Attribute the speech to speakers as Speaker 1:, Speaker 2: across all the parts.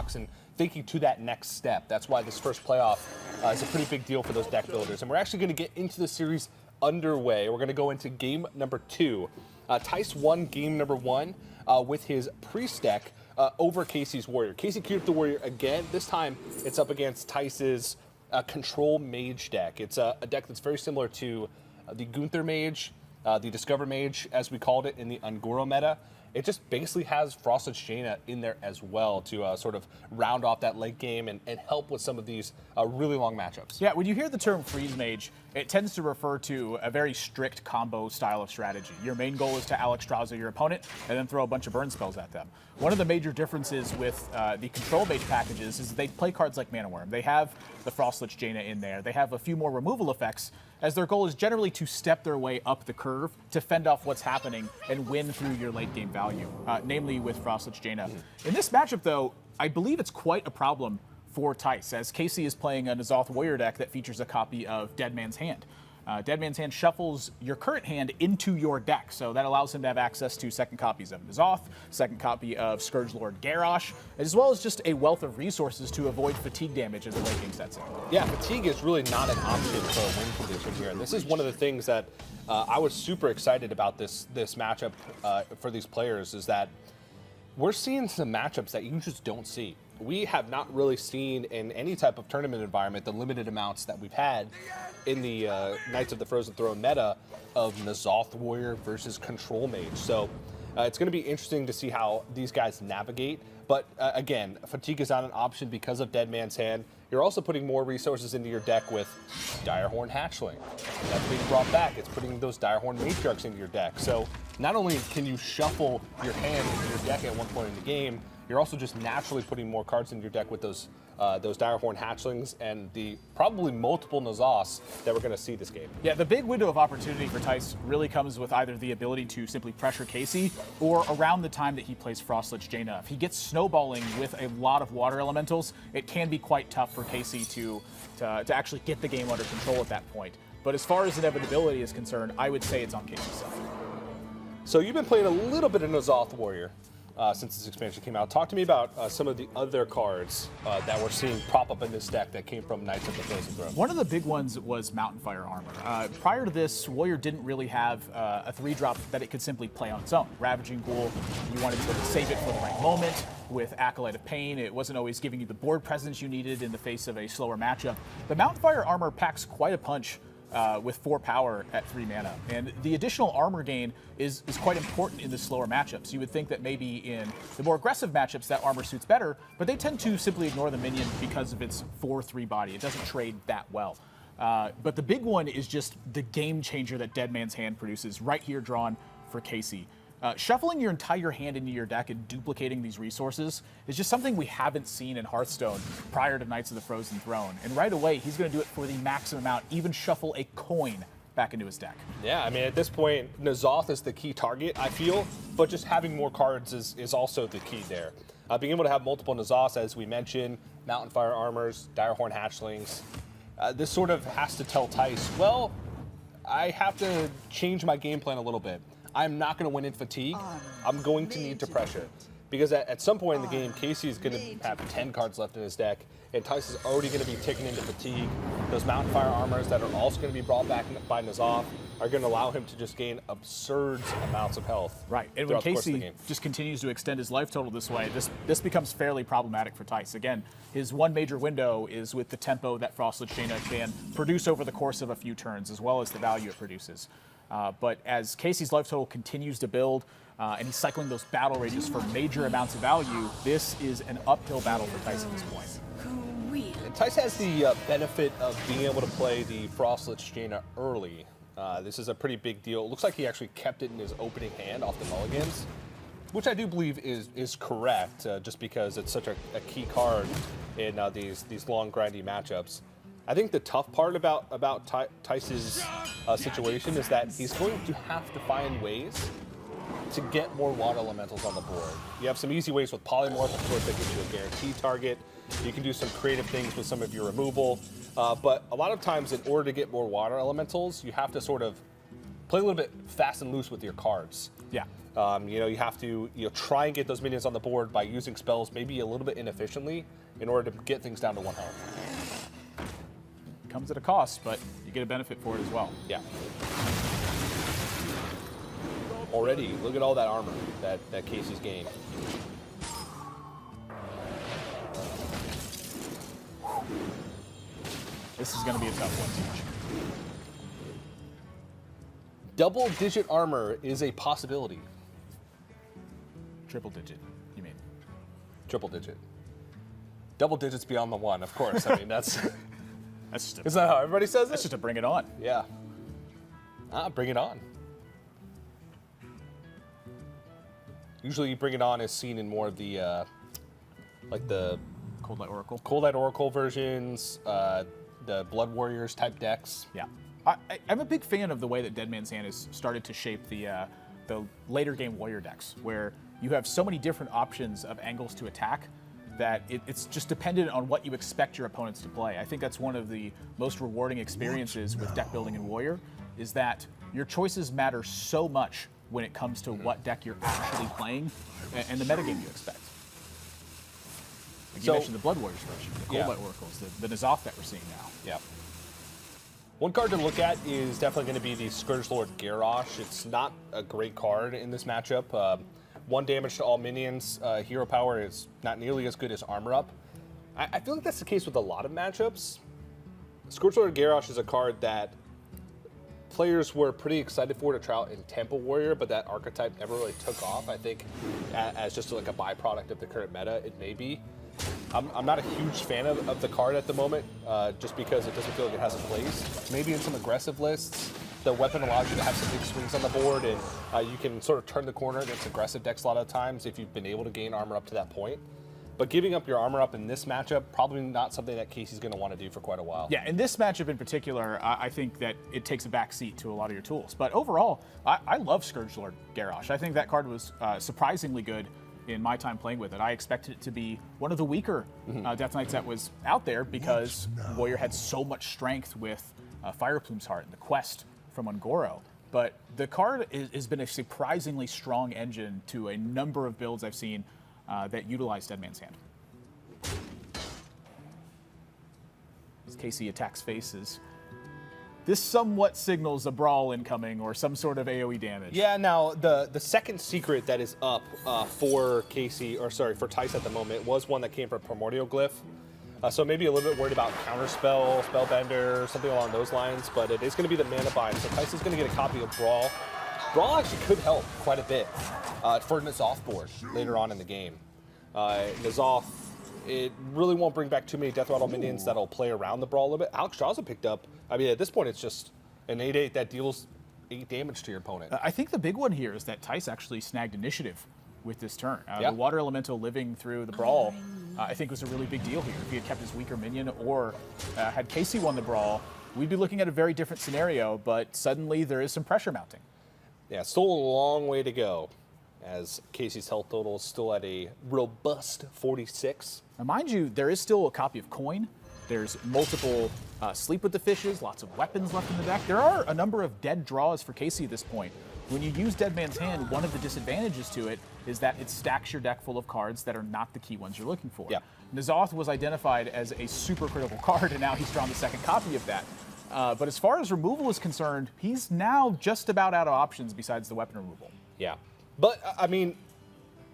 Speaker 1: box and thinking to that next step. That's why this first playoff is a pretty big deal for those deck builders. And we're actually going to get into the series underway. We're going to go into game number 2. Thijs won game number 1 with his priest deck over Casie's warrior. Casie queued up the warrior again. This time it's up against Thijs's control mage deck. It's a deck that's very similar to the Gunther mage, the Discover mage, as we called it in the Ungoro meta. It just basically has Frosted Jaina in there as well to sort of round off that late game and help with some of these really long matchups.
Speaker 2: Yeah, when you hear the term freeze mage, it tends to refer to a very strict combo style of strategy. Your main goal is to Alexstrasza your opponent and then throw a bunch of burn spells at them. One of the major differences with the control mage packages is they play cards like Mana Worm. They have the Frostlich Jaina in there. They have a few more removal effects, as their goal is generally to step their way up the curve to fend off what's happening and win through your late game value, namely with Frostlich Jaina. In this matchup, though, I believe it's quite a problem for Thijs, as Casie is playing a N'Zoth warrior deck that features a copy of Dead Man's Hand. Dead Man's Hand shuffles your current hand into your deck, so that allows him to have access to second copies of N'Zoth, second copy of Scourgelord Garrosh, as well as just a wealth of resources to avoid fatigue damage as the late game sets in.
Speaker 1: Yeah, fatigue is really not an option for a win condition here. And this is one of the things that I was super excited about this matchup for these players, is that we're seeing some matchups that you just don't see. We have not really seen in any type of tournament environment the limited amounts that we've had in the Knights of the Frozen Throne meta of N'Zoth Warrior versus Control Mage. So it's going to be interesting to see how these guys navigate. But again, fatigue is not an option because of Dead Man's Hand. You're also putting more resources into your deck with Direhorn Hatchling. That's being brought back. It's putting those Direhorn Matriarchs into your deck. So not only can you shuffle your hand into your deck at one point in the game, you're also just naturally putting more cards into your deck with those Direhorn Hatchlings and the probably multiple N'Zoths that we're going to see this game.
Speaker 2: Yeah, the big window of opportunity for Thijs really comes with either the ability to simply pressure Casie or around the time that he plays Frostlich Jaina. If he gets snowballing with a lot of water elementals, it can be quite tough for Casie to actually get the game under control at that point. But as far as inevitability is concerned, I would say it's on Casie's side.
Speaker 1: So you've been playing a little bit of N'Zoth Warrior since this expansion came out. Talk to me about some of the other cards that we're seeing prop up in this deck that came from Knights of the Frozen Throne.
Speaker 2: One of the big ones was Mountain Fire Armor. Prior to this, Warrior didn't really have a 3-drop that it could simply play on its own. Ravaging Ghoul, you wanted to save it for the right moment. With Acolyte of Pain, it wasn't always giving you the board presence you needed in the face of a slower matchup. The Mountain Fire Armor packs quite a punch with 4 power at 3 mana. And the additional armor gain is quite important in the slower matchups. You would think that maybe in the more aggressive matchups that armor suits better, but they tend to simply ignore the minion because of its 4/3 body. It doesn't trade that well. But the big one is just the game changer that Dead Man's Hand produces right here drawn for Casie. Shuffling your entire hand into your deck and duplicating these resources is just something we haven't seen in Hearthstone prior to Knights of the Frozen Throne. And right away, he's going to do it for the maximum amount, even shuffle a coin back into his deck.
Speaker 1: Yeah, I mean, at this point, N'Zoth is the key target, I feel, but just having more cards is also the key there. Being able to have multiple N'Zoths, as we mentioned, Mountain Fire Armors, Direhorn Hatchlings, this sort of has to tell Thijs, well, I have to change my game plan a little bit. I'm not going to win in fatigue. I'm going to need to pressure. Because at some point in the game, Casie is going to have 10 cards left in his deck, and Thijs is already going to be ticking into fatigue. Those Mountain Fire Armors that are also going to be brought back by N'Zoth are going to allow him to just gain absurd amounts of health.
Speaker 2: Right, and when Casie just continues to extend his life total this way, this becomes fairly problematic for Thijs. Again, his one major window is with the tempo that Frostlich Jaina can produce over the course of a few turns, as well as the value it produces. But as Casie's life total continues to build, and he's cycling those battle rages for major amounts of value, this is an uphill battle for Thijs at this point.
Speaker 1: And Thijs has the benefit of being able to play the Frostlich Jaina early. This is a pretty big deal. It looks like he actually kept it in his opening hand off the mulligans, which I do believe is correct, just because it's such a key card in these long, grindy matchups. I think the tough part about Thijs's situation is that he's going to have to find ways to get more water elementals on the board. You have some easy ways with Polymorph, of course, that gives you a guaranteed target. You can do some creative things with some of your removal. But a lot of times, in order to get more water elementals, you have to sort of play a little bit fast and loose with your cards.
Speaker 2: Yeah.
Speaker 1: You know, you have to try and get those minions on the board by using spells maybe a little bit inefficiently in order to get things down to 1 health.
Speaker 2: Comes at a cost, but you get a benefit for it as well.
Speaker 1: Yeah. Already, look at all that armor that Casie's gained.
Speaker 2: This is going to be a tough one, Siege.
Speaker 1: Double-digit armor is a possibility.
Speaker 2: Triple digit, you mean?
Speaker 1: Triple digit. Double digits beyond the 1, of course. I mean, that's...
Speaker 2: That's just
Speaker 1: Is that how everybody says it?
Speaker 2: that's just to bring it on.
Speaker 1: Yeah. Bring it on. Usually Bring It On is seen in more of the, like the
Speaker 2: Cold Light Oracle.
Speaker 1: Cold Light Oracle versions, the Blood Warriors type decks.
Speaker 2: Yeah. I'm a big fan of the way that Dead Man's Hand has started to shape the later game warrior decks, where you have so many different options of angles to attack that it's just dependent on what you expect your opponents to play. I think that's one of the most rewarding experiences with deck building in Warrior, is that your choices matter so much when it comes to what deck you're actually playing and the metagame you expect. Like you mentioned the Blood Warriors version, the Cold Light Oracles, the N'Zoth that we're seeing now.
Speaker 1: Yeah. One card to look at is definitely going to be the Scourgelord Garrosh. It's not a great card in this matchup. 1 damage to all minions. Hero power is not nearly as good as armor up. I feel like that's the case with a lot of matchups. Scourgelord Garrosh is a card that players were pretty excited for to try out in Temple Warrior, but that archetype never really took off. I think as just like a byproduct of the current meta, it may be. I'm not a huge fan of the card at the moment, just because it doesn't feel like it has a place. Maybe in some aggressive lists, the weapon allows you to have some big swings on the board, and you can sort of turn the corner against aggressive decks a lot of times if you've been able to gain armor up to that point. But giving up your armor up in this matchup, probably not something that Casey's going to want to do for quite a while.
Speaker 2: Yeah, in this matchup in particular, I think that it takes a back seat to a lot of your tools. But overall, I love Scourgelord Garrosh. I think that card was surprisingly good in my time playing with it. I expected it to be one of the weaker Death Knights that was out there because Warrior had so much strength with Fireplume's Heart and the quest from Ungoro. But the card has been a surprisingly strong engine to a number of builds I've seen that utilize Dead Man's Hand. As Casie attacks faces, this somewhat signals a brawl incoming or some sort of AoE damage.
Speaker 1: Yeah, now the second secret that is up for Casie, or sorry, for Thijs at the moment, was one that came from Primordial Glyph. So maybe a little bit worried about Counterspell, Spellbender, something along those lines, but it is going to be the mana bind. So Thijs is going to get a copy of Brawl. Brawl actually could help quite a bit for N'Zoth board later on in the game. N'Zoth, it really won't bring back too many Death Rattle minions that'll play around the Brawl a little bit. Alex Jaws picked up, I mean, at this point, it's just an 8/8 that deals 8 damage to your opponent.
Speaker 2: I think the big one here is that Thijs actually snagged initiative with this turn.
Speaker 1: Yeah.
Speaker 2: The Water Elemental living through the Brawl, I think was a really big deal here. If he had kept his weaker minion or had Casie won the Brawl, we'd be looking at a very different scenario, but suddenly there is some pressure mounting.
Speaker 1: Yeah, still a long way to go, as Casey's health total is still at a robust 46.
Speaker 2: Now, mind you, there is still a copy of Coin. There's multiple Sleep with the Fishes, lots of weapons left in the deck. There are a number of dead draws for Casie at this point. When you use Dead Man's Hand, one of the disadvantages to it is that it stacks your deck full of cards that are not the key ones you're looking for.
Speaker 1: Yeah.
Speaker 2: N'Zoth was identified as a super critical card, and now he's drawn the second copy of that. But as far as removal is concerned, he's now just about out of options besides the weapon removal.
Speaker 1: Yeah, but I mean,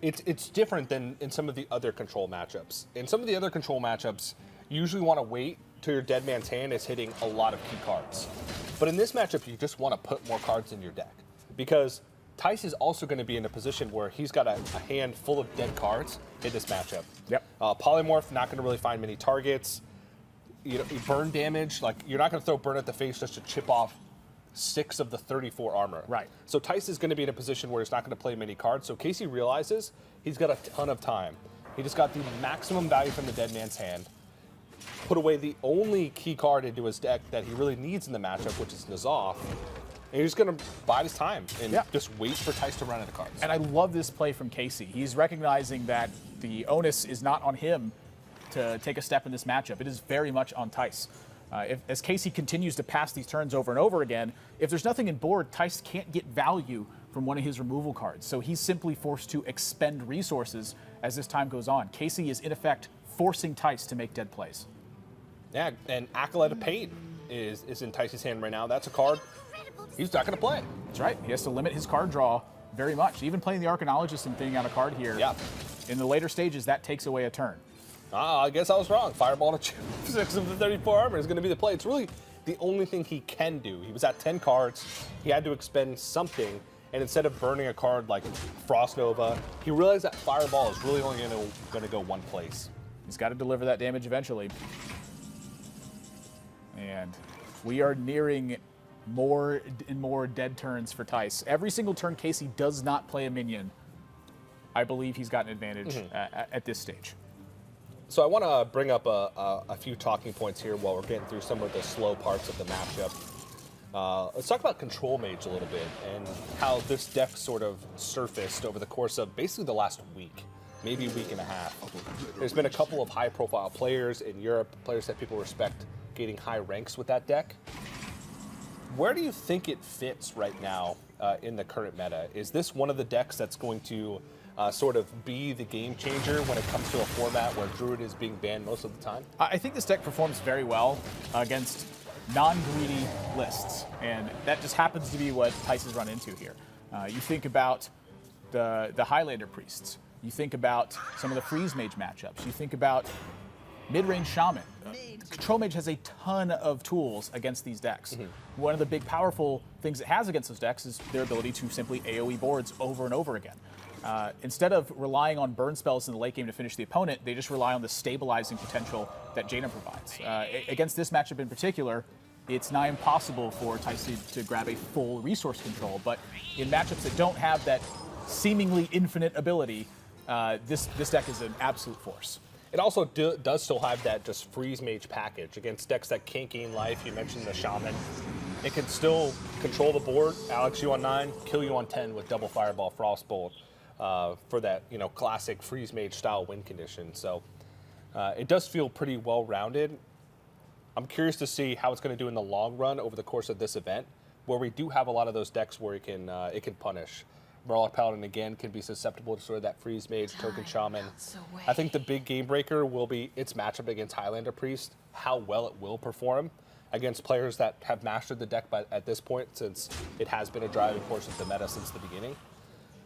Speaker 1: it's different than in some of the other control matchups. In some of the other control matchups, you usually want to wait till your Dead Man's Hand is hitting a lot of key cards. But in this matchup, you just want to put more cards in your deck, because Thijs is also going to be in a position where he's got a hand full of dead cards in this matchup.
Speaker 2: Yep.
Speaker 1: Polymorph, not going to really find many targets. You know, burn damage, like you're not going to throw burn at the face just to chip off 6 of the 34 armor.
Speaker 2: Right.
Speaker 1: So Thijs is going to be in a position where he's not going to play many cards. So Casie realizes he's got a ton of time. He just got the maximum value from the Dead Man's Hand, put away the only key card into his deck that he really needs in the matchup, which is N'Zoth. And he's going to bide his time and just wait for Thijs to run out of cards.
Speaker 2: And I love this play from Casie. He's recognizing that the onus is not on him to take a step in this matchup. It is very much on Thijs. As Casie continues to pass these turns over and over again, if there's nothing in board, Thijs can't get value from one of his removal cards. So he's simply forced to expend resources as this time goes on. Casie is, in effect, forcing Thijs to make dead plays.
Speaker 1: Yeah, and Acolyte of Pain is in Thijs' hand right now. That's a card he's not going to play.
Speaker 2: That's right. He has to limit his card draw very much. Even playing the Arcanologist and thinning out a card here.
Speaker 1: Yeah.
Speaker 2: In the later stages, that takes away a turn.
Speaker 1: I guess I was wrong. Fireball to 6 of the 34 armor is going to be the play. It's really the only thing he can do. He was at 10 cards. He had to expend something. And instead of burning a card like Frost Nova, he realized that Fireball is really only going to go one place.
Speaker 2: He's got to deliver that damage eventually. And we are nearing more and more dead turns for Thijs. Every single turn Casie does not play a minion, I believe he's got an advantage at this stage.
Speaker 1: So I want to bring up a few talking points here while we're getting through some of the slow parts of the matchup. Let's talk about Control Mage a little bit and how this deck sort of surfaced over the course of basically the last week, maybe a week and a half. There's been a couple of high-profile players in Europe, players that people respect, getting high ranks with that deck. Where do you think it fits right now in the current meta? Is this one of the decks that's going to sort of be the game changer when it comes to a format where Druid is being banned most of the time?
Speaker 2: I think this deck performs very well against non-greedy lists, and that just happens to be what Thijs has run into here. You think about the Highlander Priests. You think about some of the Freeze Mage matchups. You think about mid-range Shaman. Control Mage has a ton of tools against these decks. One of the big powerful things it has against those decks is their ability to simply AoE boards over and over again. Instead of relying on burn spells in the late game to finish the opponent, they just rely on the stabilizing potential that Jaina provides. Against this matchup in particular, it's nigh impossible for Thijs to grab a full resource control, but in matchups that don't have that seemingly infinite ability, this deck is an absolute force.
Speaker 1: It also does still have that just Freeze Mage package against decks that can't gain life. You mentioned the Shaman. It can still control the board, Alex you on 9, kill you on 10 with double Fireball, Frostbolt for that classic Freeze Mage style win condition. So it does feel pretty well-rounded. I'm curious to see how it's going to do in the long run over the course of this event, where we do have a lot of those decks where it can punish. Warlock Paladin, again, can be susceptible to sort of that Freeze Mage, Token Shaman. I think the big game breaker will be its matchup against Highlander Priest, how well it will perform against players that have mastered the deck at this point, since it has been a driving force of the meta since the beginning.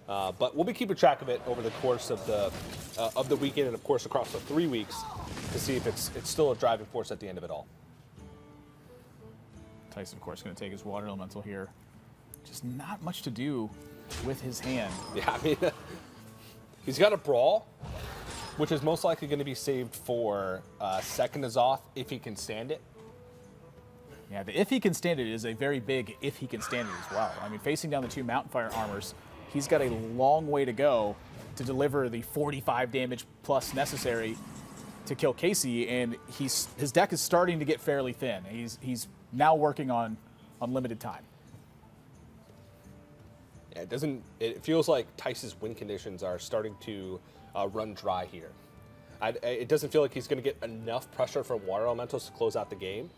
Speaker 1: But we'll be keeping track of it over the course of the weekend and, of course, across the 3 weeks to see if it's still a driving force at the end of it all.
Speaker 2: Thijs, of course, going to take his Water Elemental here. Just not much to do with his hand.
Speaker 1: Yeah, I mean, he's got a Brawl, which is most likely going to be saved for second Azoth if he can stand it.
Speaker 2: Yeah, the if he can stand it is a very big if he can stand it as well. I mean, facing down the 2 Mountain Fire armors, he's got a long way to go to deliver the 45 damage plus necessary to kill Casie, and his deck is starting to get fairly thin. He's now working on limited time.
Speaker 1: Yeah, it feels like Thijs' win conditions are starting to run dry here. It doesn't feel like he's going to get enough pressure from Water Elementals to close out the game.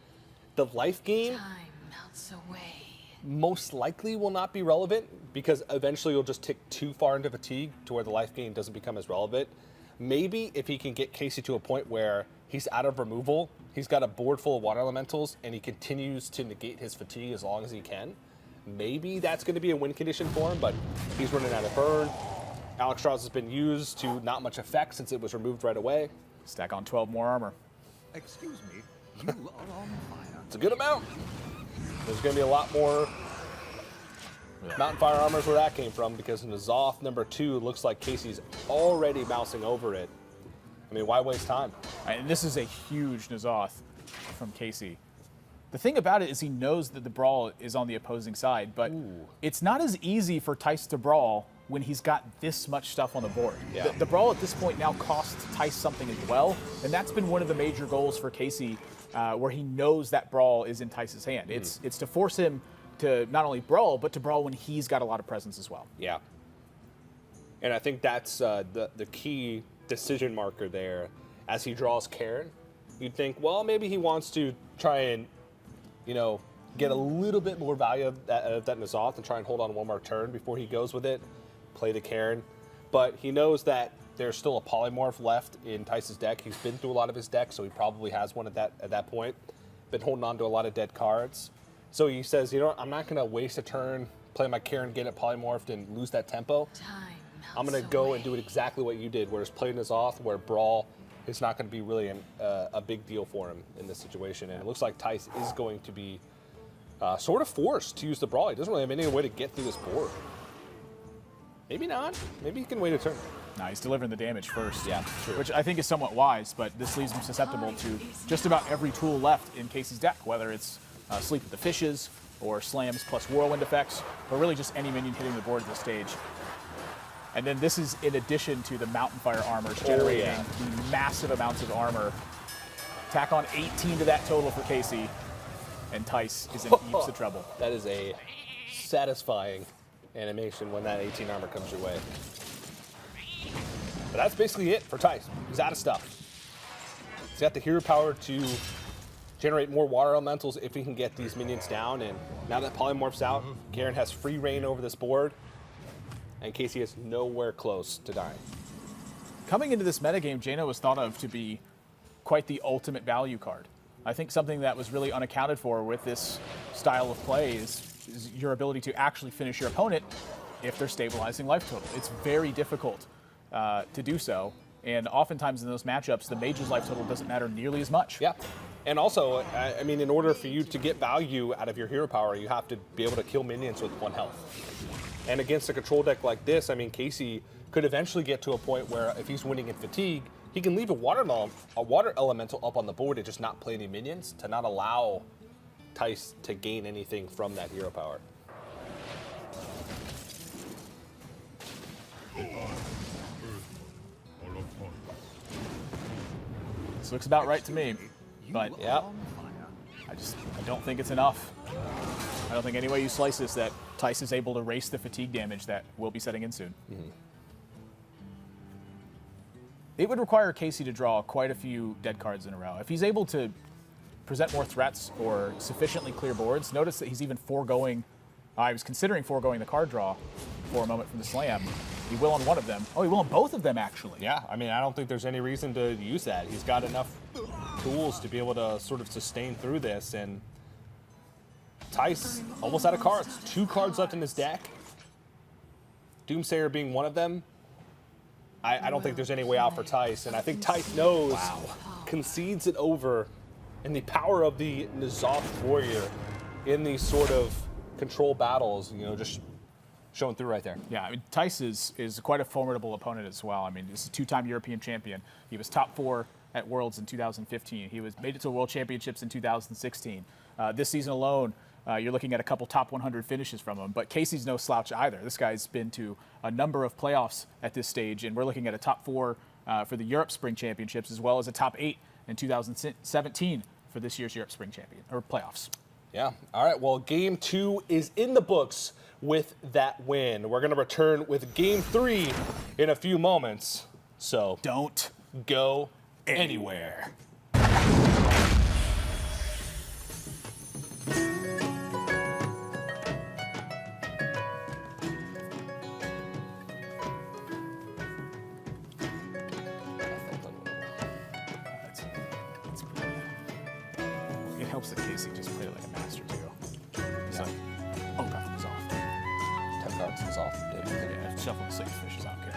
Speaker 1: The life game
Speaker 3: Time melts away.
Speaker 1: most likely will not be relevant, because eventually you'll just tick too far into fatigue to where the life gain doesn't become as relevant. Maybe if he can get Casie to a point where he's out of removal, he's got a board full of Water Elementals, and he continues to negate his fatigue as long as he can, maybe that's going to be a win condition for him, but he's running out of burn. Alex Strauss has been used to not much effect since it was removed right away.
Speaker 2: Stack on 12 more armor.
Speaker 4: Excuse me, you are on fire.
Speaker 1: It's a good amount. There's going to be a lot more Mountain Fire armors where that came from, because in Azoth number 2 looks like Casey's already mousing over it. I mean, why waste time?
Speaker 2: And this is a huge N'Zoth from Casie. The thing about it is he knows that the Brawl is on the opposing side, but it's not as easy for Thijs to Brawl when he's got this much stuff on the board.
Speaker 1: Yeah.
Speaker 2: The Brawl at this point now costs Thijs something as well, and that's been one of the major goals for Casie, where he knows that Brawl is in Thijs' hand. It's to force him to not only Brawl, but to Brawl when he's got a lot of presence as well.
Speaker 1: Yeah. And I think that's the key decision marker there. As he draws Karen, you'd think, well, maybe he wants to try and, get a little bit more value of that N'Zoth and try and hold on one more turn before he goes with it, play the Karen. But he knows that there's still a polymorph left in Thijs' deck. He's been through a lot of his deck, so he probably has one at that point. Been holding on to a lot of dead cards. So he says, you know what, I'm not going to waste a turn, play my Karen, get it polymorphed, and lose that tempo. I'm going to go and do it exactly what you did, whereas play N'Zoth, where Brawl is not going to be really a big deal for him in this situation. And it looks like Thijs is going to be sort of forced to use the Brawl. He doesn't really have any way to get through this board. Maybe not. Maybe he can wait a turn.
Speaker 2: No, he's delivering the damage first.
Speaker 1: Yeah, true.
Speaker 2: Which I think is somewhat wise, but this leaves him susceptible to just about every tool left in Casey's deck, whether it's Sleep with the Fishes, or Slams plus Whirlwind effects, or really just any minion hitting the board at this stage. And then this is in addition to the Mountain Fire armors generating the massive amounts of armor. Tack on 18 to that total for Casie, and Thijs is in heaps of trouble.
Speaker 1: That is a satisfying animation when that 18 armor comes your way. But that's basically it for Thijs. He's out of stuff. He's got the hero power to generate more water elementals if he can get these minions down. And now that Polymorph's out, Garen has free reign over this board, and Casie is nowhere close to dying.
Speaker 2: Coming into this metagame, Jaina was thought of to be quite the ultimate value card. I think something that was really unaccounted for with this style of play is your ability to actually finish your opponent if they're stabilizing life total. It's very difficult to do so, and oftentimes in those matchups, the mage's life total doesn't matter nearly as much.
Speaker 1: Yeah, and also, I mean, in order for you to get value out of your hero power, you have to be able to kill minions with 1 health. And against a control deck like this, I mean, Casie could eventually get to a point where if he's winning in fatigue, he can leave a water elemental up on the board and just not play any minions to not allow Thijs to gain anything from that hero power.
Speaker 2: This looks about right to me, but
Speaker 1: yeah,
Speaker 2: I don't think it's enough. I don't think any way you slice this that Thijs is able to race the fatigue damage that will be setting in soon. It would require Casie to draw quite a few dead cards in a row. If he's able to present more threats or sufficiently clear boards, notice that he's even foregoing, I was considering foregoing the card draw for a moment from the slam. He will on one of them. Oh, he will on both of them, actually.
Speaker 1: Yeah, I mean, I don't think there's any reason to use that. He's got enough tools to be able to sort of sustain through this, and Thijs almost out of cards. 2 cards left in his deck. Doomsayer being one of them. I don't think there's any way out for Thijs, and I think Thijs knows, concedes it over, and the power of the N'Zoth warrior in these sort of control battles, you know, just showing through right there.
Speaker 2: Yeah, I mean, Thijs is quite a formidable opponent as well. I mean, this is a 2-time European champion. He was top 4 at Worlds in 2015. He made it to World Championships in 2016. This season alone, you're looking at a couple top 100 finishes from him. But Casey's no slouch either. This guy's been to a number of playoffs at this stage, and we're looking at a top 4 for the Europe Spring Championships, as well as a top 8 in 2017 for this year's Europe Spring Champion or playoffs.
Speaker 1: Yeah. All right. Well, Game 2 is in the books with that win. We're going to return with Game 3 in a few moments. So
Speaker 2: don't
Speaker 1: go anywhere.
Speaker 2: It helps that Casie just played like a master too. So, oh god, it's off.
Speaker 1: 10 cards is off.
Speaker 2: Yeah, shuffle the 6 fishes. I don't care.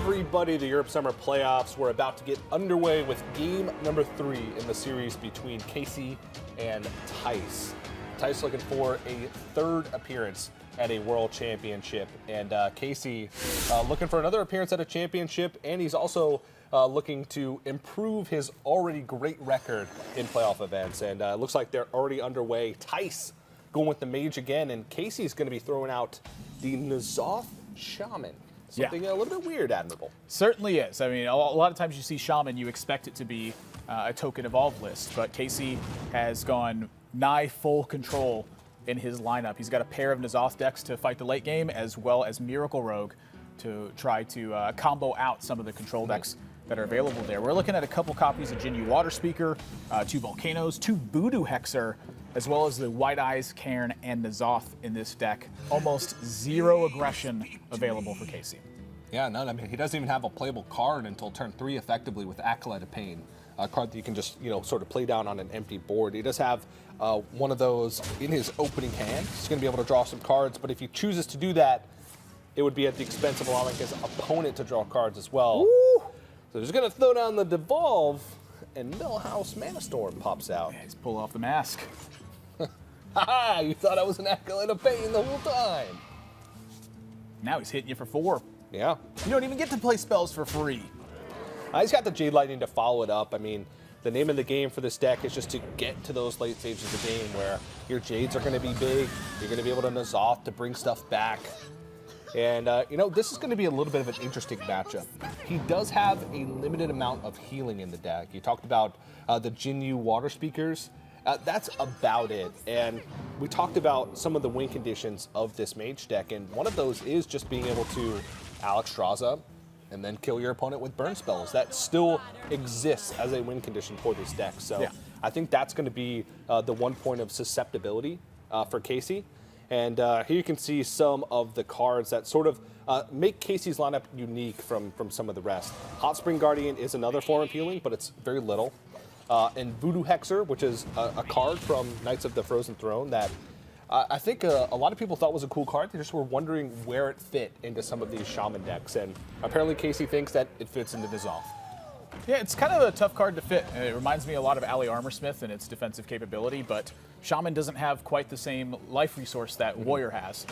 Speaker 1: everybody. The Europe Summer Playoffs. We're about to get underway with game number 3 in the series between Casie and Thijs. Thijs looking for a 3rd appearance at a World Championship, and Casie looking for another appearance at a championship, and he's also looking to improve his already great record in playoff events, and it looks like they're already underway. Thijs going with the mage again, and Casey's going to be throwing out the N'Zoth shaman. Something a little bit weird, Admirable.
Speaker 2: Certainly is. I mean, a lot of times you see shaman, you expect it to be a token evolved list, but Casie has gone nigh full control in his lineup. He's got a pair of N'Zoth decks to fight the late game, as well as Miracle Rogue to try to combo out some of the control decks that are available there. We're looking at a couple copies of Jinyu Water Speaker, 2 Volcanoes, 2 Voodoo Hexer, as well as the White Eyes, Cairn, and N'Zoth in this deck. Almost 0 aggression available for Casie.
Speaker 1: Yeah, none. I mean, he doesn't even have a playable card until turn 3 effectively with Acolyte of Pain. A card that you can just, sort of play down on an empty board. He does have one of those in his opening hand. He's going to be able to draw some cards, but if he chooses to do that, it would be at the expense of allowing his opponent to draw cards as well.
Speaker 2: Woo!
Speaker 1: So he's going to throw down the Devolve, and Millhouse Mana Storm pops out.
Speaker 2: Yeah, he's pull off the mask.
Speaker 1: Haha, you thought I was an Acolyte of Pain the whole time.
Speaker 2: Now he's hitting you for 4.
Speaker 1: Yeah.
Speaker 2: You don't even get to play spells for free.
Speaker 1: He's got the Jade Lightning to follow it up. I mean, the name of the game for this deck is just to get to those late stages of the game where your Jades are going to be big. You're going to be able to N'Zoth to bring stuff back. And, this is going to be a little bit of an interesting matchup. He does have a limited amount of healing in the deck. You talked about the Jinyu Water Speakers. That's about it. And we talked about some of the win conditions of this mage deck, and one of those is just being able to Alexstrasza and then kill your opponent with burn spells. That still exists as a win condition for this deck. So yeah. I think that's going to be the one point of susceptibility for Casie. And here you can see some of the cards that sort of make Casey's lineup unique from some of the rest. Hot Spring Guardian is another form of healing, but it's very little. And Voodoo Hexer, which is a card from Knights of the Frozen Throne that I think a lot of people thought was a cool card. They just were wondering where it fit into some of these shaman decks. And apparently Casie thinks that it fits into N'Zoth.
Speaker 2: Yeah, it's kind of a tough card to fit. It reminds me a lot of Ally Armorsmith and its defensive capability, but Shaman doesn't have quite the same life resource that Warrior has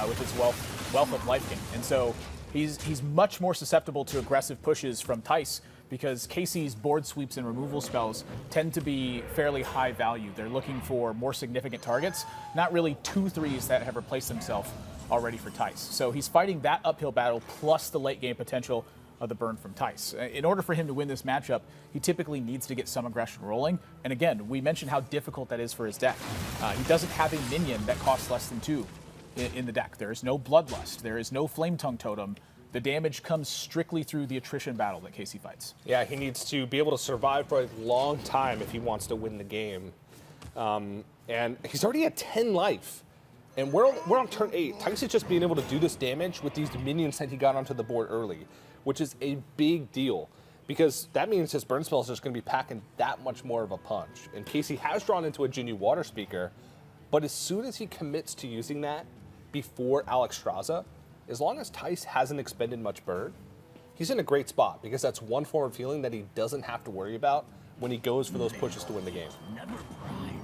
Speaker 2: with its wealth of life gain. And so he's much more susceptible to aggressive pushes from Thijs because Casey's board sweeps and removal spells tend to be fairly high value. They're looking for more significant targets, not really 2/3s that have replaced themselves already for Thijs. So he's fighting that uphill battle plus the late game potential of the burn from Thijs. In order for him to win this matchup, he typically needs to get some aggression rolling. And again, we mentioned how difficult that is for his deck. He doesn't have a minion that costs less than 2 in the deck. There is no Bloodlust. There is no Flame Tongue Totem. The damage comes strictly through the attrition battle that Casie fights.
Speaker 1: Yeah, he needs to be able to survive for a long time if he wants to win the game. And he's already at 10 life. And we're on turn 8. Thijs is just being able to do this damage with these minions that he got onto the board early, which is a big deal because that means his burn spells are just going to be packing that much more of a punch. And Casie has drawn into a Jinyu Water Speaker, but as soon as he commits to using that before Alexstrasza, as long as Thijs hasn't expended much burn, he's in a great spot because that's one form of healing that he doesn't have to worry about when he goes for those pushes to win the game.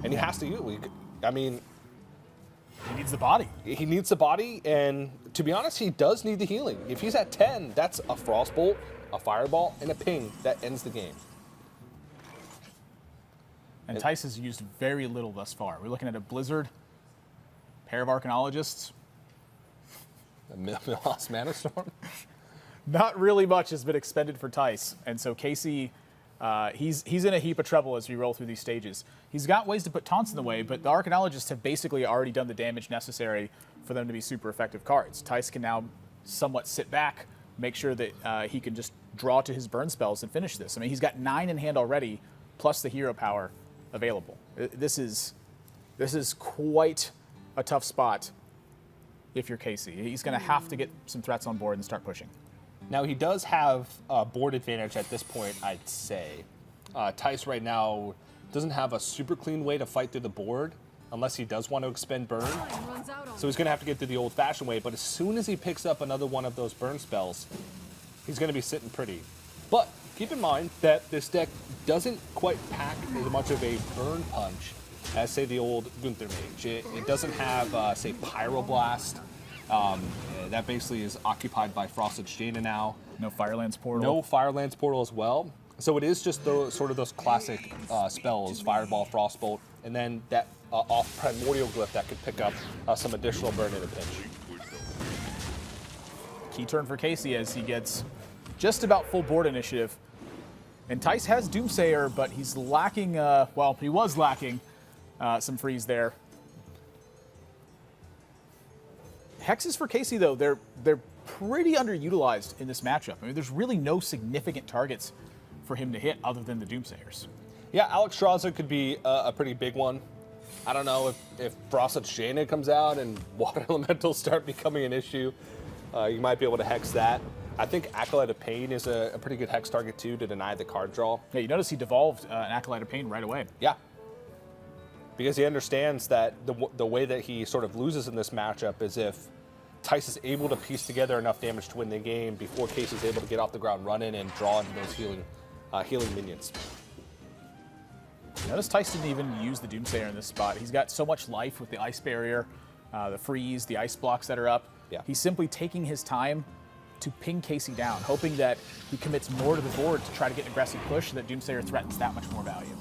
Speaker 1: And he has to use it. I mean,
Speaker 2: he needs the body.
Speaker 1: He needs the body, and to be honest, he does need the healing. If he's at 10, that's a Frostbolt, a Fireball, and a Ping that ends the game.
Speaker 2: And Thijs has used very little thus far. We're looking at a Blizzard, pair of Archanologists.
Speaker 1: A Millhouse Mana Storm?
Speaker 2: Not really much has been expended for Thijs, and so Casie, he's in a heap of trouble as we roll through these stages. He's got ways to put taunts in the way, but the Archanologists have basically already done the damage necessary for them to be super effective cards. Thijs can now somewhat sit back, make sure that he can just draw to his burn spells and finish this. I mean, he's got 9 in hand already, plus the hero power available. This is quite a tough spot if you're Casie. He's going to have to get some threats on board and start pushing.
Speaker 1: Now, he does have board advantage at this point, I'd say. Thijs right now doesn't have a super clean way to fight through the board unless he does want to expend burn. So he's going to have to get through the old-fashioned way, but as soon as he picks up another one of those burn spells, he's going to be sitting pretty. But keep in mind that this deck doesn't quite pack as much of a burn punch as, say, the old Gunther Mage. It doesn't have, say, Pyroblast. That basically is occupied by Frosted Jaina now.
Speaker 2: No Firelands Portal.
Speaker 1: No Firelands Portal as well. So it is just those, sort of those classic spells, Fireball, Frostbolt, and then that off Primordial Glyph that could pick up some additional burn in a pinch.
Speaker 2: Key turn for Casie as he gets just about full board initiative. And Thijs has Doomsayer, but he's lacking, well, he was lacking some freeze there. Hexes for Casie, though, they're pretty underutilized in this matchup. I mean, there's really no significant targets for him to hit other than the Doomsayers.
Speaker 1: Yeah, Alexstrasza could be a pretty big one. I don't know if Frosted Jaina comes out and Water Elementals start becoming an issue. You might be able to hex that. I think Acolyte of Pain is a pretty good hex target, too, to deny the card draw.
Speaker 2: Yeah, you notice he devolved an Acolyte of Pain right away.
Speaker 1: Yeah. Because he understands that the way that he sort of loses in this matchup is if Thijs is able to piece together enough damage to win the game before Casey's able to get off the ground running and draw into those healing minions.
Speaker 2: Notice Thijs didn't even use the Doomsayer in this spot. He's got so much life with the Ice Barrier, the freeze, the ice blocks that are up.
Speaker 1: Yeah.
Speaker 2: He's simply taking his time to ping Casie down, hoping that he commits more to the board to try to get an aggressive push so that Doomsayer threatens that much more value.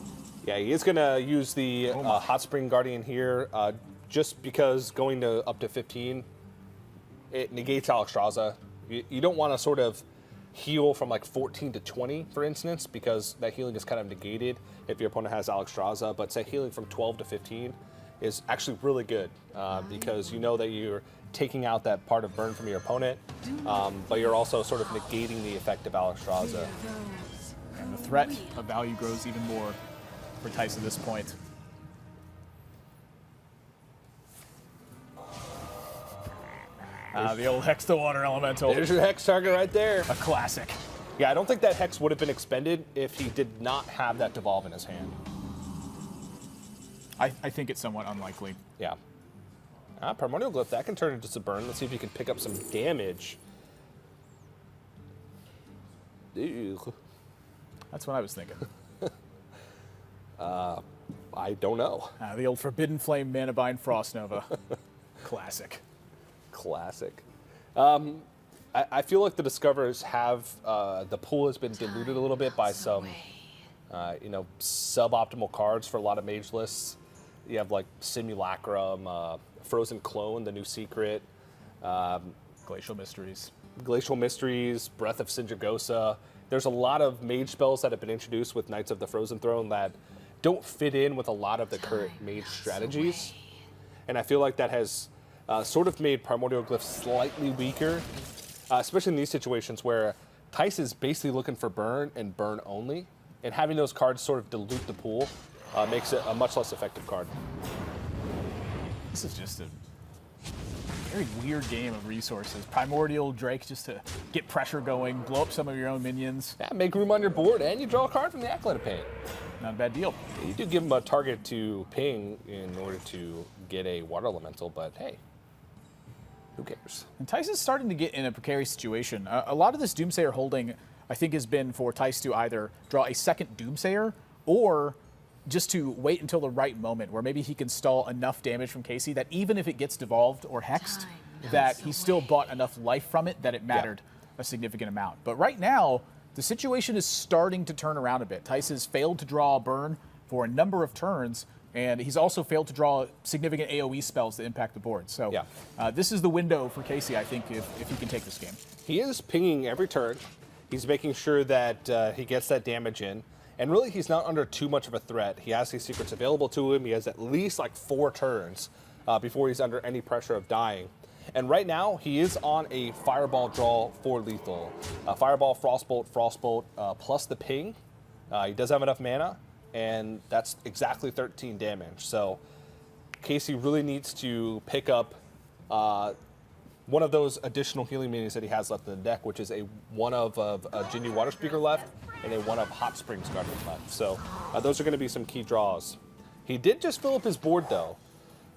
Speaker 1: Yeah, he is going to use the Hot Spring Guardian here just because going to up to 15, it negates Alexstrasza. You don't want to sort of heal from like 14 to 20, for instance, because that healing is kind of negated if your opponent has Alexstrasza. But say healing from 12 to 15 is actually really good because you know that you're taking out that part of burn from your opponent, but you're also sort of negating the effect of Alexstrasza.
Speaker 2: And the threat of value grows even more for Thijs at this point. The old Hex the Water Elemental.
Speaker 1: There's your hex target right there.
Speaker 2: A classic.
Speaker 1: Yeah, I don't think that hex would have been expended if he did not have that devolve in his hand.
Speaker 2: I think it's somewhat unlikely.
Speaker 1: Yeah. Primordial Glyph, that can turn into some burn. Let's see if he can pick up some damage. Ew.
Speaker 2: That's what I was thinking.
Speaker 1: I don't know.
Speaker 2: The old Forbidden Flame Manabind Frost Nova. Classic.
Speaker 1: Classic. I feel like the Discoverers have, the pool has been diluted a little bit by some, suboptimal cards for a lot of mage lists. You have like Simulacrum, Frozen Clone, the new secret.
Speaker 2: Glacial Mysteries.
Speaker 1: Glacial Mysteries, Breath of Sinjagosa. There's a lot of mage spells that have been introduced with Knights of the Frozen Throne that don't fit in with a lot of the current mage strategies. And I feel like that has sort of made Primordial Glyph slightly weaker, especially in these situations where Thijs is basically looking for burn and burn only, and having those cards sort of dilute the pool makes it a much less effective card.
Speaker 2: This is just a very weird game of resources. Primordial Drake just to get pressure going, blow up some of your own minions.
Speaker 1: Yeah, make room on your board, and you draw a card from the Acolyte of Pain.
Speaker 2: Not a bad deal.
Speaker 1: You do give him a target to ping in order to get a Water Elemental, but hey, who cares?
Speaker 2: And Thijs is starting to get in a precarious situation. A lot of this Doomsayer holding, I think, has been for Thijs to either draw a second Doomsayer or just to wait until the right moment where maybe he can stall enough damage from Casie that even if it gets devolved or hexed, that he still bought enough life from it that it mattered a significant amount. But right now, the situation is starting to turn around a bit. Thijs has failed to draw a burn for a number of turns, and he's also failed to draw significant AoE spells that impact the board. So this is the window for Casie, I think, if he can take this game.
Speaker 1: He is pinging every turn. He's making sure that he gets that damage in. And really, he's not under too much of a threat. He has these secrets available to him. He has at least like 4 turns before he's under any pressure of dying. And right now, he is on a Fireball draw for lethal. Fireball, Frostbolt, plus the ping. He does have enough mana, and that's exactly 13 damage. So Casie really needs to pick up one of those additional healing minions that he has left in the deck, which is a one of a Jinyu Water Speaker left and a one of Hot Springs Guardian left. So those are going to be some key draws. He did just fill up his board, though.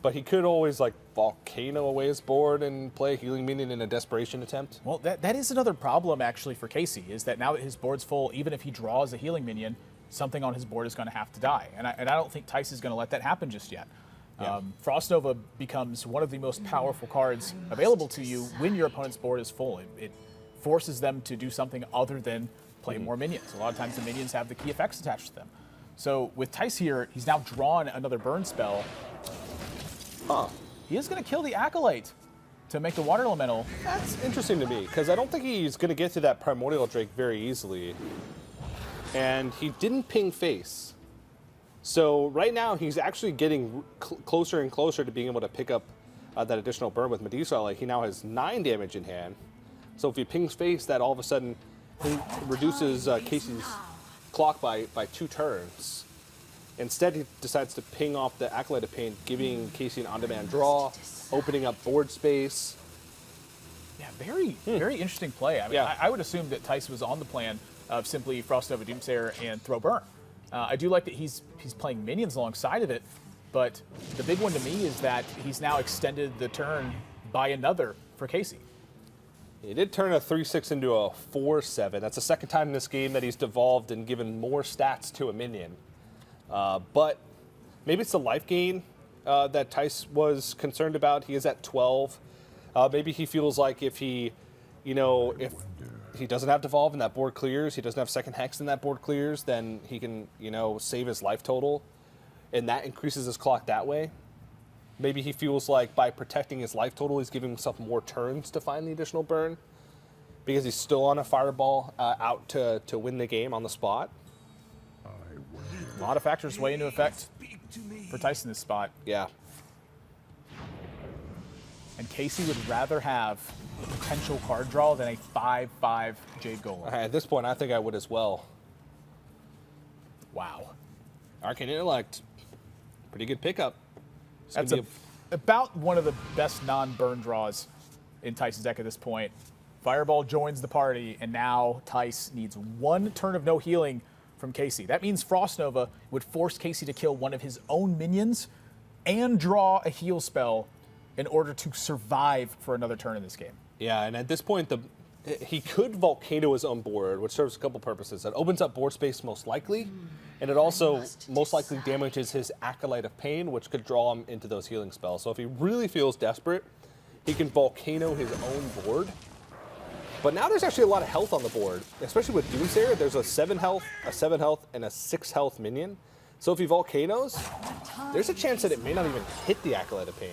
Speaker 1: But he could always like volcano away his board and play a healing minion in a desperation attempt.
Speaker 2: Well, that is another problem actually for Casie, is that now that his board's full, even if he draws a healing minion, something on his board is going to have to die. And I don't think Thijs is going to let that happen just yet.
Speaker 1: Yeah.
Speaker 2: Frost Nova becomes one of the most powerful cards available to you when your opponent's board is full. It forces them to do something other than play more minions. A lot of times the minions have the key effects attached to them. So with Thijs here, he's now drawn another burn spell. He is going to kill the Acolyte to make the Water Elemental.
Speaker 1: That's interesting to me, because I don't think he's going to get to that Primordial Drake very easily. And he didn't ping face. So right now, he's actually getting closer and closer to being able to pick up that additional burn with Medusa. Like, he now has 9 damage in hand. So if he pings face, that all of a sudden he reduces Casey's clock by 2 turns. Instead, he decides to ping off the Acolyte of Pain, giving Casie an on-demand draw, opening up board space.
Speaker 2: Yeah, very interesting play. I mean,
Speaker 1: Yeah.
Speaker 2: I would assume that Thijs was on the plan of simply Frost Nova Doomsayer and throw burn. I do like that he's playing minions alongside of it, but the big one to me is that he's now extended the turn by another for Casie.
Speaker 1: He did turn a 3-6 into a 4-7. That's the second time in this game that he's devolved and given more stats to a minion. But maybe it's the life gain that Thijs was concerned about. He is at 12. Maybe he feels like if he doesn't have devolve and that board clears, he doesn't have second hex and that board clears, then he can, save his life total, and that increases his clock that way. Maybe he feels like by protecting his life total, he's giving himself more turns to find the additional burn, because he's still on a fireball out to win the game on the spot.
Speaker 2: A lot of factors weigh into effect for Thijs in this spot.
Speaker 1: Yeah.
Speaker 2: And Casie would rather have a potential card draw than a 5/5 Jade Golem.
Speaker 1: At this point, I think I would as well.
Speaker 2: Wow.
Speaker 1: Arcane Intellect, pretty good pickup.
Speaker 2: That's about one of the best non-burn draws in Thijs' deck at this point. Fireball joins the party, and now Thijs needs 1 turn of no healing from Casie. That means Frost Nova would force Casie to kill one of his own minions and draw a heal spell in order to survive for another turn in this game.
Speaker 1: Yeah, and at this point, he could volcano his own board, which serves a couple purposes. It opens up board space most likely, and it also most likely damages his Acolyte of Pain, which could draw him into those healing spells. So if he really feels desperate, he can volcano his own board. But now there's actually a lot of health on the board, especially with Doomsayer. There's a 7 health, and a 6 health minion. So if he volcanoes, there's a chance that it may not even hit the Acolyte of Pain.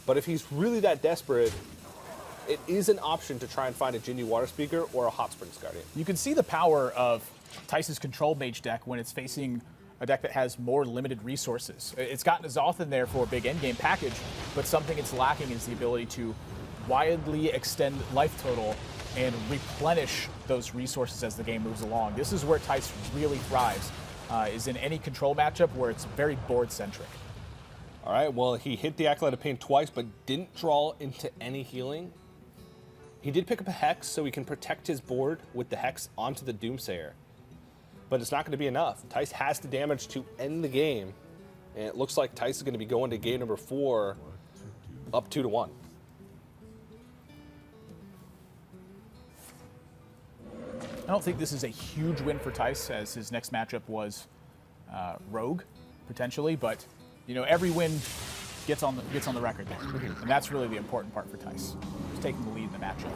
Speaker 1: But if he's really that desperate, it is an option to try and find a Jinju Water Speaker or a Hot Springs Guardian.
Speaker 2: You can see the power of Thijs' Control Mage deck when it's facing a deck that has more limited resources. It's got N'Zoth in there for a big endgame package, but something it's lacking is the ability to widely extend life total and replenish those resources as the game moves along. This is where Thijs really thrives, is in any control matchup where it's very board-centric.
Speaker 1: All right, well, he hit the Acolyte of Pain twice, but didn't draw into any healing. He did pick up a Hex, so he can protect his board with the Hex onto the Doomsayer. But it's not going to be enough. Thijs has the damage to end the game, and it looks like Thijs is going to be going to game number 4 up 2-1.
Speaker 2: I don't think this is a huge win for Thijs, as his next matchup was Rogue, potentially, but every win gets on the record there, and that's really the important part for Thijs. He's taking the lead in the matchup.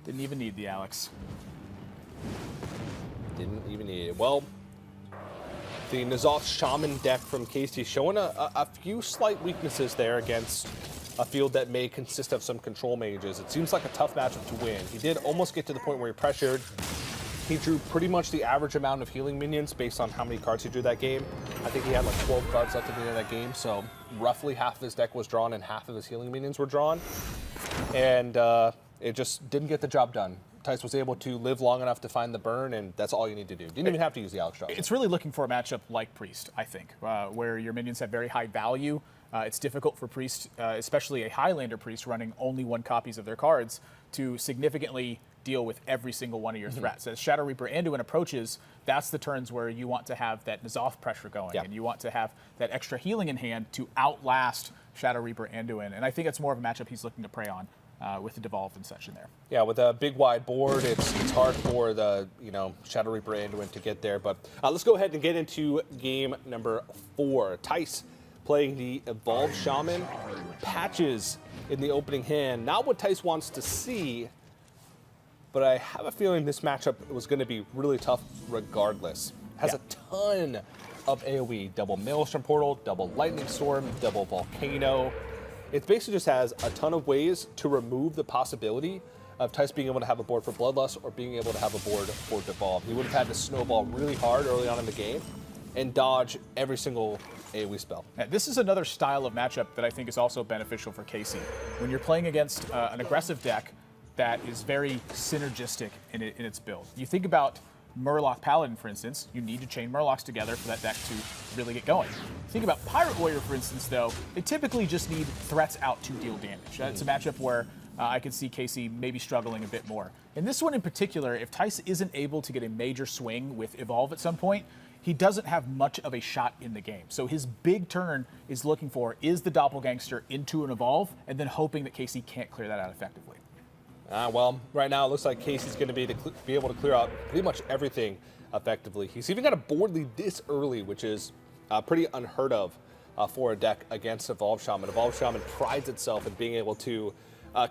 Speaker 2: Didn't even need the Alex.
Speaker 1: Didn't even need it. Well, the N'Zoth Shaman deck from Casie showing a few slight weaknesses there against a field that may consist of some control mages. It seems like a tough matchup to win. He did almost get to the point where he pressured. He drew pretty much the average amount of healing minions based on how many cards he drew that game. I think he had like 12 cards left at the end of that game, so roughly half of his deck was drawn and half of his healing minions were drawn. And it just didn't get the job done. Thijs was able to live long enough to find the burn, and that's all you need to do. Didn't even have to use the Alex draw.
Speaker 2: It's really looking for a matchup like Priest, I think, where your minions have very high value. It's difficult for Priest, especially a Highlander Priest running only 1 copies of their cards, to significantly deal with every single one of your threats. As Shadow Reaper Anduin approaches, that's the turns where you want to have that N'Zoth pressure going, and you want to have that extra healing in hand to outlast Shadow Reaper Anduin. And I think it's more of a matchup he's looking to prey on with the Devolve and such in there. Yeah,
Speaker 1: with a big wide board, it's hard for the Shadow Reaper Anduin to get there. But let's go ahead and get into game number 4. Thijs playing the Evolved Shaman. Patches in the opening hand. Not what Thijs wants to see, but I have a feeling this matchup was going to be really tough regardless. Has a ton of AoE. Double Maelstrom Portal, double Lightning Storm, double Volcano. It basically just has a ton of ways to remove the possibility of Thijs being able to have a board for Bloodlust or being able to have a board for Devolve. He would have had to snowball really hard early on in the game and dodge every single AoE spell.
Speaker 2: Yeah, this is another style of matchup that I think is also beneficial for Casie. When you're playing against an aggressive deck that is very synergistic in its build. You think about Murloc Paladin, for instance, you need to chain Murlocs together for that deck to really get going. Think about Pirate Warrior, for instance, though, they typically just need threats out to deal damage. It's a matchup where I could see Casie maybe struggling a bit more. In this one in particular, if Thijs isn't able to get a major swing with Evolve at some point, he doesn't have much of a shot in the game. So his big turn is looking for is the Doppelgangster into an Evolve, and then hoping that Casie can't clear that out effectively.
Speaker 1: Well, right now it looks like Casey's going to be able to clear out pretty much everything effectively. He's even got a board lead this early, which is pretty unheard of for a deck against Evolved Shaman. Evolved Shaman prides itself in being able to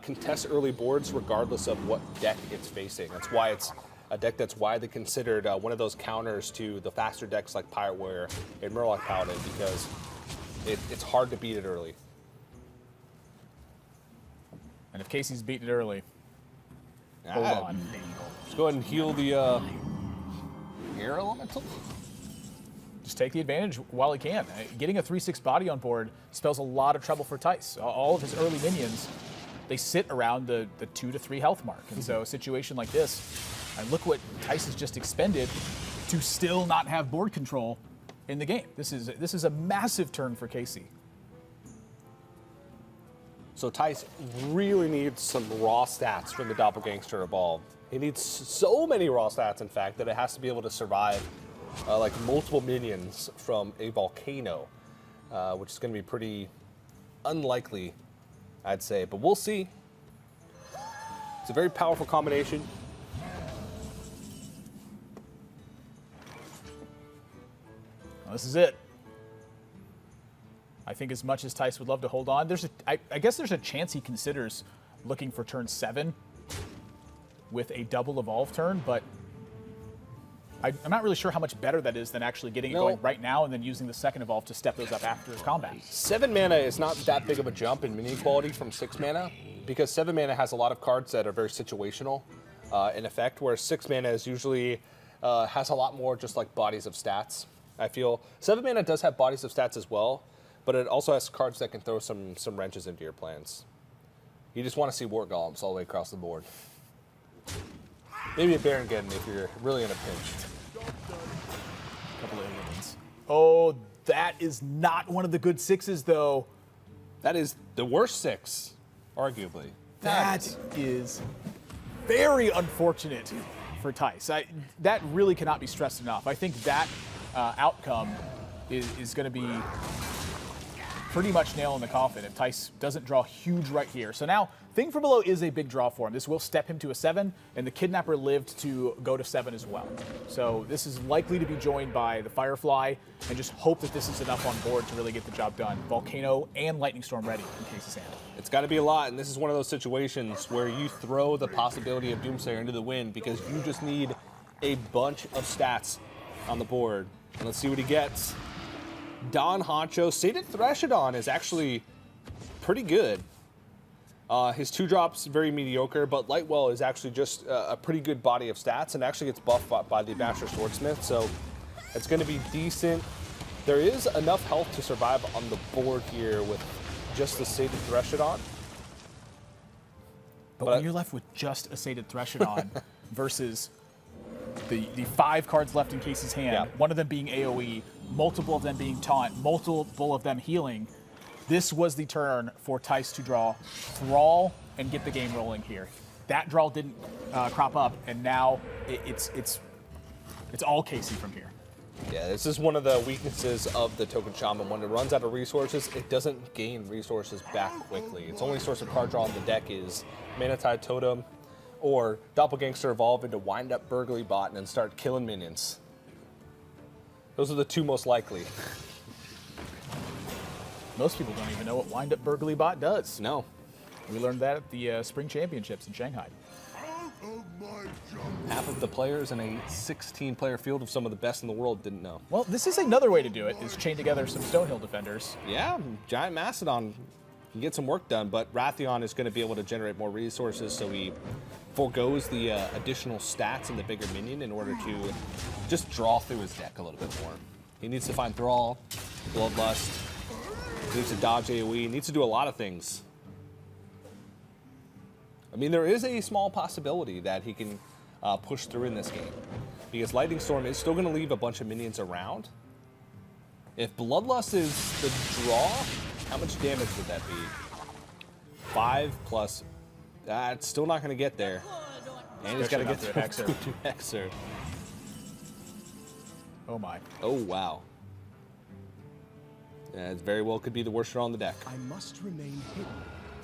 Speaker 1: contest early boards regardless of what deck it's facing. That's why it's a deck that's widely considered one of those counters to the faster decks like Pirate Warrior and Murloc Paladin, because it's hard to beat it early.
Speaker 2: And if Casey's beaten it early, hold on.
Speaker 1: Let's go ahead and heal the air elemental.
Speaker 2: Just take the advantage while he can. Getting a 3/6 body on board spells a lot of trouble for Thijs. All of his early minions, they sit around the 2 to 3 health mark. And so a situation like this, and look what Thijs has just expended to still not have board control in the game. This is a massive turn for Casie.
Speaker 1: So Thijs really needs some raw stats from the Doppelgangster Evolved. He needs so many raw stats, in fact, that it has to be able to survive like multiple minions from a Volcano, which is going to be pretty unlikely, I'd say. But we'll see. It's a very powerful combination.
Speaker 2: Well, this is it. I think as much as Thijs would love to hold on, I guess there's a chance he considers looking for turn 7 with a double Evolve turn, but I'm not really sure how much better that is than actually getting it going right now and then using the second Evolve to step those up after combat.
Speaker 1: 7 mana is not that big of a jump in mini quality from 6 mana, because 7 mana has a lot of cards that are very situational in effect, whereas 6 mana is usually has a lot more just like bodies of stats. I feel 7 mana does have bodies of stats as well, but it also has cards that can throw some wrenches into your plans. You just want to see War Golems all the way across the board. Maybe a Baron Geddon if you're really in a pinch.
Speaker 2: Couple of Indians. Oh, that is not one of the good 6s, though.
Speaker 1: That is the worst 6, arguably.
Speaker 2: That is very unfortunate for Thijs. That really cannot be stressed enough. I think that outcome is going to be pretty much nail in the coffin if Thijs doesn't draw huge right here. So now, Thing from Below is a big draw for him. This will step him to a 7, and the Kidnapper lived to go to 7 as well. So this is likely to be joined by the Firefly, and just hope that this is enough on board to really get the job done. Volcano and Lightning Storm ready in Casey's hand.
Speaker 1: It's got to be a lot, and this is one of those situations where you throw the possibility of Doomsayer into the wind because you just need a bunch of stats on the board. And let's see what he gets. Don Honcho, Sated Threshadon is actually pretty good. His 2-drop's very mediocre, but Lightwell is actually just a pretty good body of stats and actually gets buffed by the Master Swordsmith, so it's going to be decent. There is enough health to survive on the board here with just the Sated Threshadon.
Speaker 2: But when you're left with just a Sated Threshadon versus the 5 cards left in Casey's hand, one of them being AoE, multiple of them being taunt, multiple of them healing, this was the turn for Thijs to draw Thrall and get the game rolling here. that draw didn't crop up, and now it's all Casie from here.
Speaker 1: Yeah, this is one of the weaknesses of the token shaman. When it runs out of resources, it doesn't gain resources back quickly. Its only source of card draw on the deck is Mana Tide Totem or Doppelgangster Evolve into Wind Up Burglary Bot and then start killing minions. Those are the two most likely.
Speaker 2: Most people don't even know what Wind Up Burglary Bot does.
Speaker 1: No.
Speaker 2: We learned that at the Spring Championships in Shanghai.
Speaker 1: Half of the players in a 16-player field of some of the best in the world didn't know.
Speaker 2: Well, this is another way to do it, is chain together some Stonehill defenders.
Speaker 1: Yeah, Giant Mastodon can get some work done, but Wrathion is going to be able to generate more resources, so he forgoes the additional stats in the bigger minion in order to just draw through his deck a little bit more. He needs to find Thrall, Bloodlust, he needs to dodge AoE, he needs to do a lot of things. I mean, there is a small possibility that he can push through in this game, because Lightning Storm is still going to leave a bunch of minions around. If Bloodlust is the draw, how much damage would that be? 5 plus... it's still not going to get there. And he's got to get through Hexer.
Speaker 2: Oh my.
Speaker 1: Oh, wow. Yeah, it very well could be the worst draw on the deck.
Speaker 4: I must remain hidden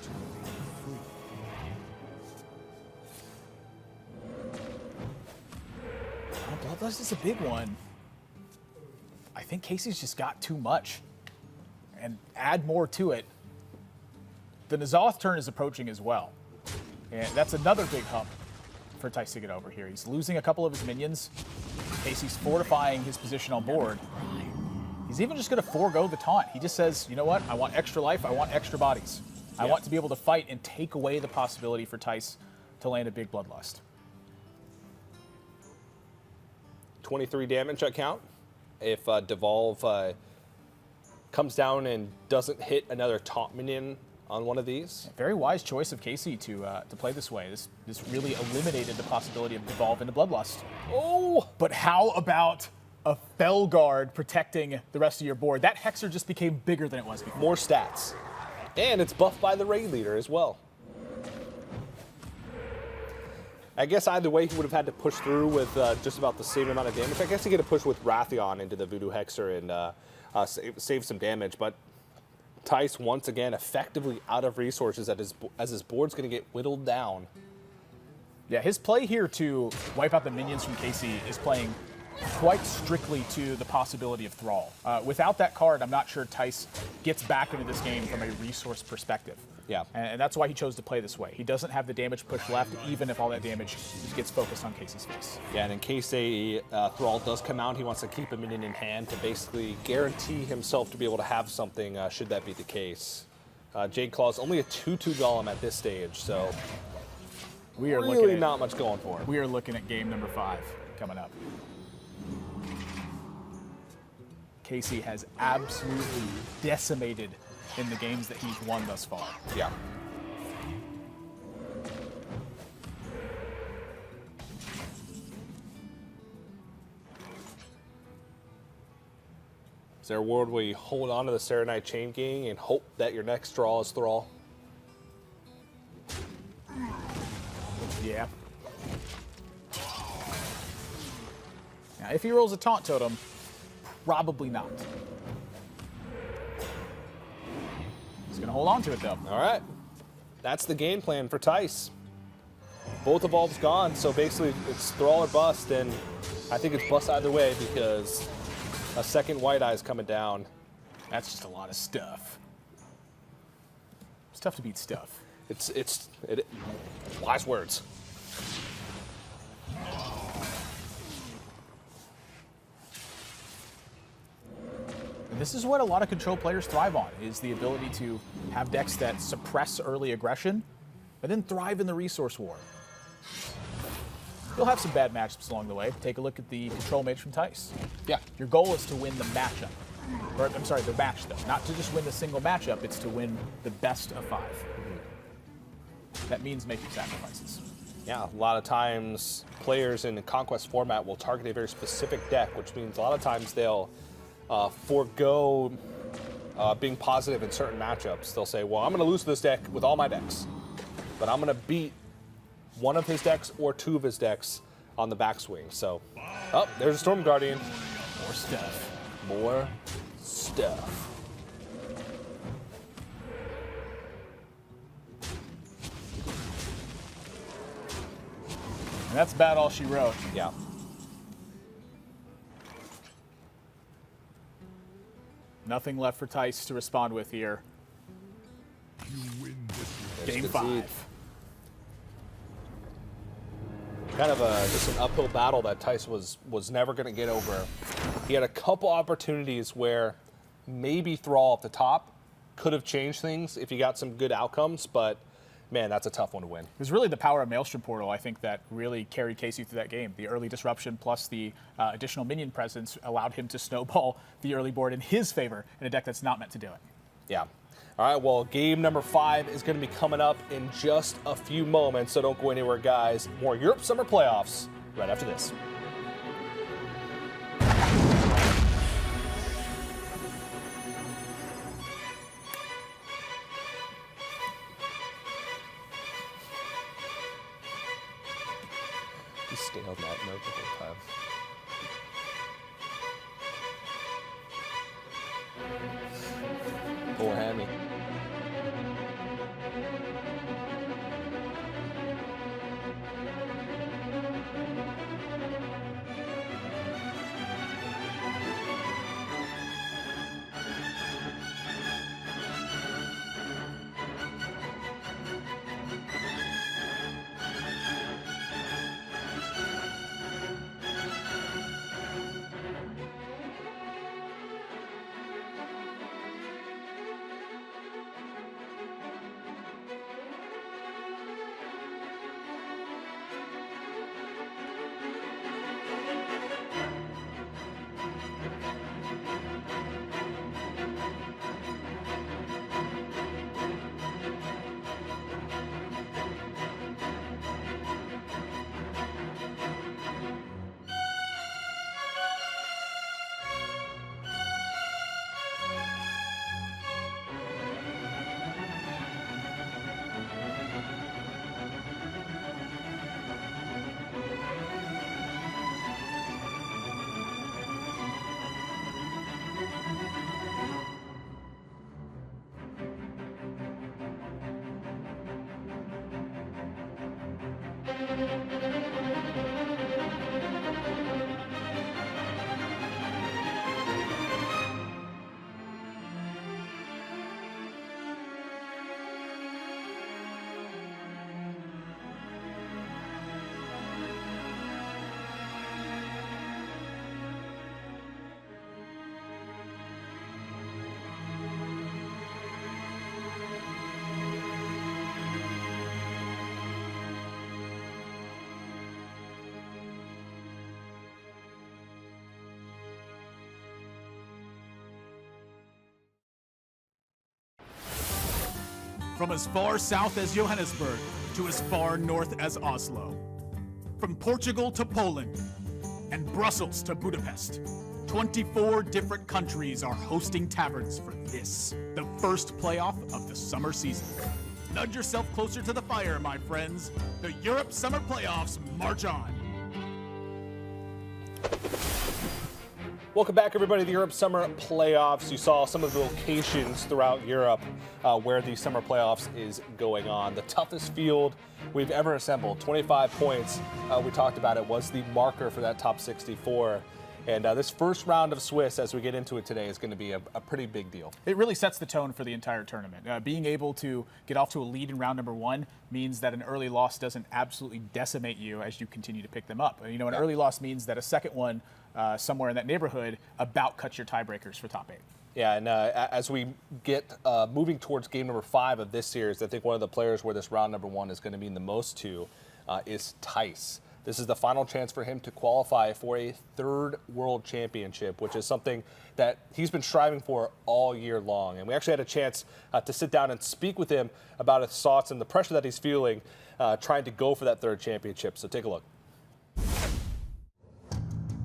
Speaker 4: to remain free.
Speaker 2: Bloodlust is a big one. I think Casey's just got too much. And add more to it. The N'Zoth turn is approaching as well. And that's another big hump for Thijs to get over here. He's losing a couple of his minions. Casey's fortifying his position on board. He's even just going to forego the taunt. He just says, you know what? I want extra life. I want extra bodies. I want to be able to fight and take away the possibility for Thijs to land a big Bloodlust.
Speaker 1: 23 damage, I count. If Devolve comes down and doesn't hit another taunt minion on one of these.
Speaker 2: Very wise choice of Casie to play this way. This really eliminated the possibility of Devolve into Bloodlust.
Speaker 1: Oh!
Speaker 2: But how about a Felguard protecting the rest of your board? That Hexer just became bigger than it was before.
Speaker 1: More stats. And it's buffed by the raid leader as well. I guess either way he would have had to push through with just about the same amount of damage. I guess he could have pushed with Wrathion into the Voodoo Hexer and save some damage, but Thijs once again effectively out of resources as his board's going to get whittled down.
Speaker 2: Yeah, his play here to wipe out the minions from Casie is playing quite strictly to the possibility of Thrall. Without that card, I'm not sure Thijs gets back into this game from a resource perspective.
Speaker 1: Yeah.
Speaker 2: And that's why he chose to play this way. He doesn't have the damage push left, even if all that damage gets focused on Casey's face.
Speaker 1: Yeah, and in case a Thrall does come out, he wants to keep a minion in hand to basically guarantee himself to be able to have something should that be the case. Jade Claw's only a 2/2 golem at this stage, so
Speaker 2: we are
Speaker 1: really
Speaker 2: looking at,
Speaker 1: not much going for him.
Speaker 2: We are looking at game number 5 coming up. Casie has absolutely decimated in the games that he's won thus far.
Speaker 1: Yeah. Is there a world where you hold on to the Serenite Chain Gang and hope that your next draw is Thrall?
Speaker 2: Yeah. Now, if he rolls a taunt totem, probably not. He's going to hold on to it, though.
Speaker 1: All right. That's the game plan for Thijs. Both Evolve's gone, so basically it's Thrall or bust, and I think it's bust either way because a second White Eye's coming down.
Speaker 2: That's just a lot of stuff. It's tough to beat stuff.
Speaker 1: It wise words.
Speaker 2: And this is what a lot of control players thrive on, is the ability to have decks that suppress early aggression, but then thrive in the resource war. You'll have some bad matchups along the way. Take a look at the control mage from Thijs.
Speaker 1: Yeah.
Speaker 2: Your goal is to win the matchup. Or, I'm sorry, the match, though. Not to just win the single matchup, it's to win the best of 5. That means making sacrifices.
Speaker 1: Yeah, a lot of times players in the Conquest format will target a very specific deck, which means a lot of times they'll forego being positive in certain matchups. They'll say, well, I'm going to lose this deck with all my decks, but I'm going to beat one of his decks or two of his decks on the backswing. So, oh, there's a Storm Guardian.
Speaker 2: More stuff.
Speaker 1: More stuff.
Speaker 2: And that's about all she wrote.
Speaker 1: Yeah.
Speaker 2: Nothing left for Thijs to respond with here.
Speaker 4: You win this
Speaker 1: There's
Speaker 2: Game
Speaker 1: concede.
Speaker 2: 5.
Speaker 1: Kind of just an uphill battle that Thijs was never going to get over. He had a couple opportunities where maybe Thrall up the top could have changed things if he got some good outcomes, but man, that's a tough one to win.
Speaker 2: It was really the power of Maelstrom Portal, I think, that really carried Casie through that game. The early disruption plus the additional minion presence allowed him to snowball the early board in his favor in a deck that's not meant to do it.
Speaker 1: Yeah. All right, well, game number 5 is going to be coming up in just a few moments, so don't go anywhere, guys. More Europe Summer Playoffs right after this. You stay on that note the whole time. Poor Hammy.
Speaker 2: From as far south as Johannesburg to as far north as Oslo. From Portugal to Poland and Brussels to Budapest. 24 different countries are hosting taverns for this, the first playoff of the summer season. Nudge yourself closer to the fire, my friends. The Europe Summer Playoffs march on.
Speaker 1: Welcome back, everybody, to the Europe Summer Playoffs. You saw some of the locations throughout Europe where the Summer Playoffs is going on. The toughest field we've ever assembled, 25 points, we talked about it, was the marker for that top 64. And this first round of Swiss, as we get into it today, is going to be a pretty big deal.
Speaker 2: It really sets the tone for the entire tournament. Being able to get off to a lead in round number 1 means that an early loss doesn't absolutely decimate you as you continue to pick them up. You know, an early loss means that a second one somewhere in that neighborhood about cuts your tiebreakers for top 8.
Speaker 1: Yeah, and as we get moving towards game number 5 of this series, I think one of the players where this round number 1 is going to mean the most to is Thijs. This is the final chance for him to qualify for a 3rd World Championship, which is something that he's been striving for all year long. And we actually had a chance to sit down and speak with him about his thoughts and the pressure that he's feeling trying to go for that 3rd championship. So take a look.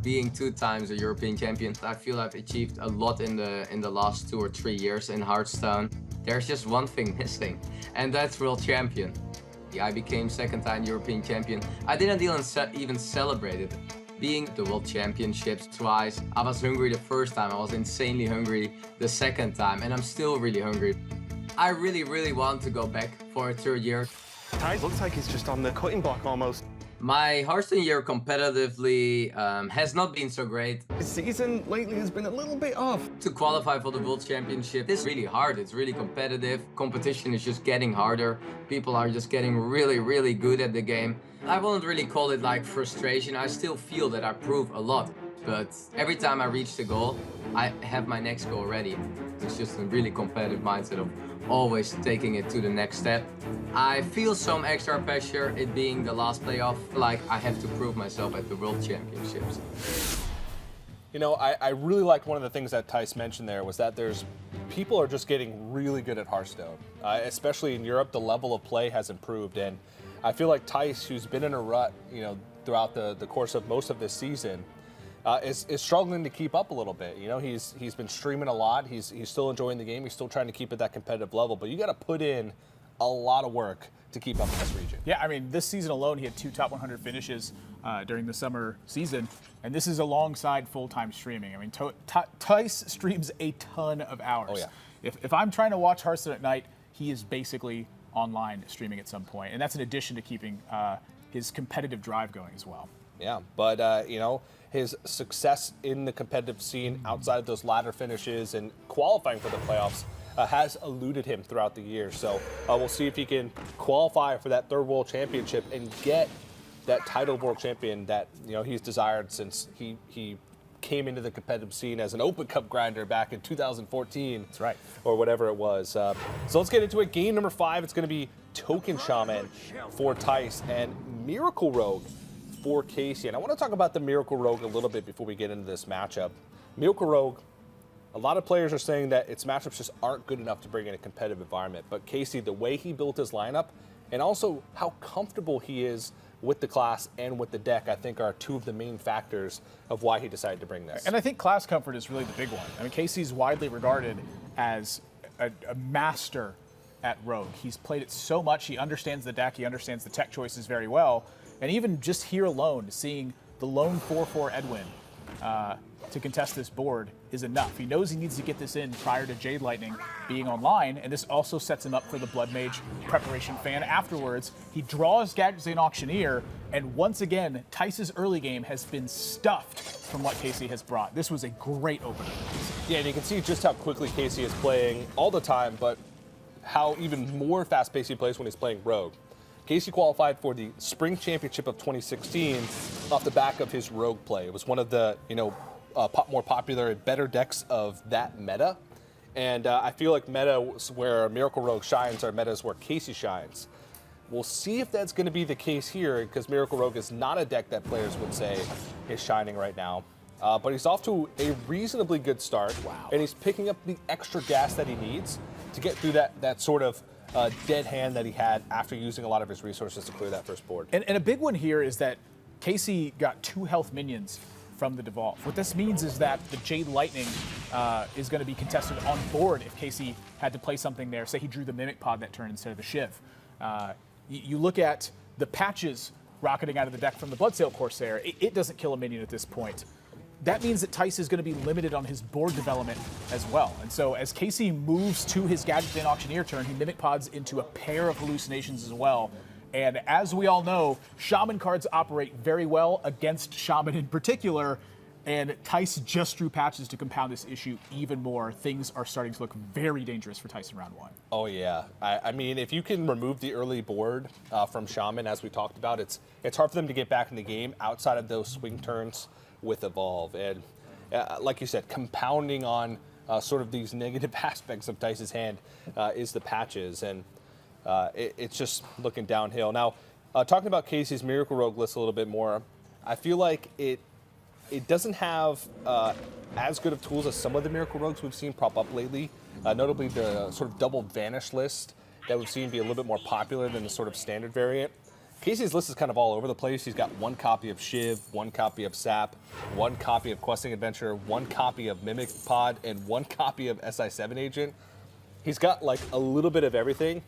Speaker 5: Being 2 times a European champion, I feel I've achieved a lot in the last 2 or 3 years in Hearthstone. There's just one thing missing, and that's World Champion. I became second-time European champion. I didn't even celebrate it. Being the World Championships twice, I was hungry the first time, I was insanely hungry the second time, and I'm still really hungry. I really want to go back for a third year.
Speaker 6: Thijs looks like he's just on the cutting block almost.
Speaker 5: My Hearthstone year competitively has not been so great.
Speaker 6: His season lately has been a little bit off.
Speaker 5: To qualify for the World Championship, it's really hard, it's really competitive. Competition is just getting harder. People are just getting really good at the game. I wouldn't really call it like frustration, I still feel that I prove a lot. But every time I reach the goal, I have my next goal ready. It's just a really competitive mindset of always taking it to the next step. I feel some extra pressure, it being the last playoff, like I have to prove myself at the World Championships.
Speaker 1: You know, I really liked one of the things that Thijs mentioned there was that people are just getting really good at Hearthstone. Especially in Europe, the level of play has improved, and I feel like Thijs, who's been in a rut, you know, throughout the course of most of this season, is struggling to keep up a little bit. You know, he's been streaming a lot. He's still enjoying the game. He's still trying to keep at that competitive level. But you got to put in a lot of work to keep up in this region.
Speaker 2: Yeah, I mean, this season alone, he had 2 top 100 finishes during the summer season, and this is alongside full-time streaming. I mean, Thijs streams a ton of hours.
Speaker 1: Oh yeah.
Speaker 2: If I'm trying to watch Hearthstone at night, he is basically online streaming at some point, and that's in addition to keeping his competitive drive going as well.
Speaker 1: Yeah, but you know, his success in the competitive scene outside of those ladder finishes and qualifying for the playoffs has eluded him throughout the year. So we'll see if he can qualify for that 3rd World Championship and get that title of World Champion that, you know, he's desired since he came into the competitive scene as an Open Cup grinder back in 2014.
Speaker 2: That's right.
Speaker 1: Or whatever it was. So let's get into it. Game number 5, it's going to be Token Shaman for Thijs and Miracle Rogue for Casie. And I want to talk about the Miracle Rogue a little bit before we get into this matchup. Miracle Rogue, a lot of players are saying that its matchups just aren't good enough to bring in a competitive environment. But Casie, the way he built his lineup and also how comfortable he is with the class and with the deck, I think are 2 of the main factors of why he decided to bring this.
Speaker 2: And I think class comfort is really the big one. I mean, Casey's widely regarded as a master at Rogue. He's played it so much, he understands the deck, he understands the tech choices very well. And even just here alone, seeing the lone 4/4 Edwin to contest this board is enough. He knows he needs to get this in prior to Jade Lightning being online, and this also sets him up for the Blood Mage preparation fan afterwards. He draws Gadgetzan Auctioneer, and once again, Thijs' early game has been stuffed from what Casie has brought. This was a great opener.
Speaker 1: Yeah, and you can see just how quickly Casie is playing all the time, but how even more fast-paced he plays when he's playing Rogue. Casie qualified for the Spring Championship of 2016 off the back of his Rogue play. It was one of the, you know, more popular and better decks of that meta. And I feel like meta where Miracle Rogue shines are metas where Casie shines. We'll see if that's going to be the case here, because Miracle Rogue is not a deck that players would say is shining right now. But he's off to a reasonably good start.
Speaker 2: Wow.
Speaker 1: And he's picking up the extra gas that he needs to get through that sort of dead hand that he had after using a lot of his resources to clear that first board.
Speaker 2: And a big one here is that Casie got 2 health minions from the devolve. What this means is that the Jade Lightning is going to be contested on board if Casie had to play something there. Say he drew the Mimic Pod that turn instead of the Shiv. You look at the patches rocketing out of the deck from the Bloodsail Corsair, it doesn't kill a minion at this point. That means that Thijs is going to be limited on his board development as well. And so as Casie moves to his Gadgetzan Auctioneer turn, he Mimic Pods into a pair of hallucinations as well. And as we all know, Shaman cards operate very well against Shaman in particular, and Thijs just drew patches to compound this issue even more. Things are starting to look very dangerous for Thijs in round 1.
Speaker 1: Oh yeah, I mean, if you can remove the early board from Shaman, as we talked about, it's hard for them to get back in the game outside of those swing turns with Evolve. And like you said, compounding on sort of these negative aspects of Thijs' hand is the patches, and it's just looking downhill. Now, talking about Casie's Miracle Rogue list a little bit more, I feel like it doesn't have as good of tools as some of the Miracle Rogues we've seen prop up lately, notably the sort of double Vanish list that we've seen be a little bit more popular than the sort of standard variant. Casie's list is kind of all over the place. He's got 1 copy of Shiv, 1 copy of Sap, 1 copy of Questing Adventure, 1 copy of Mimic Pod, and 1 copy of SI7 Agent. He's got like a little bit of everything.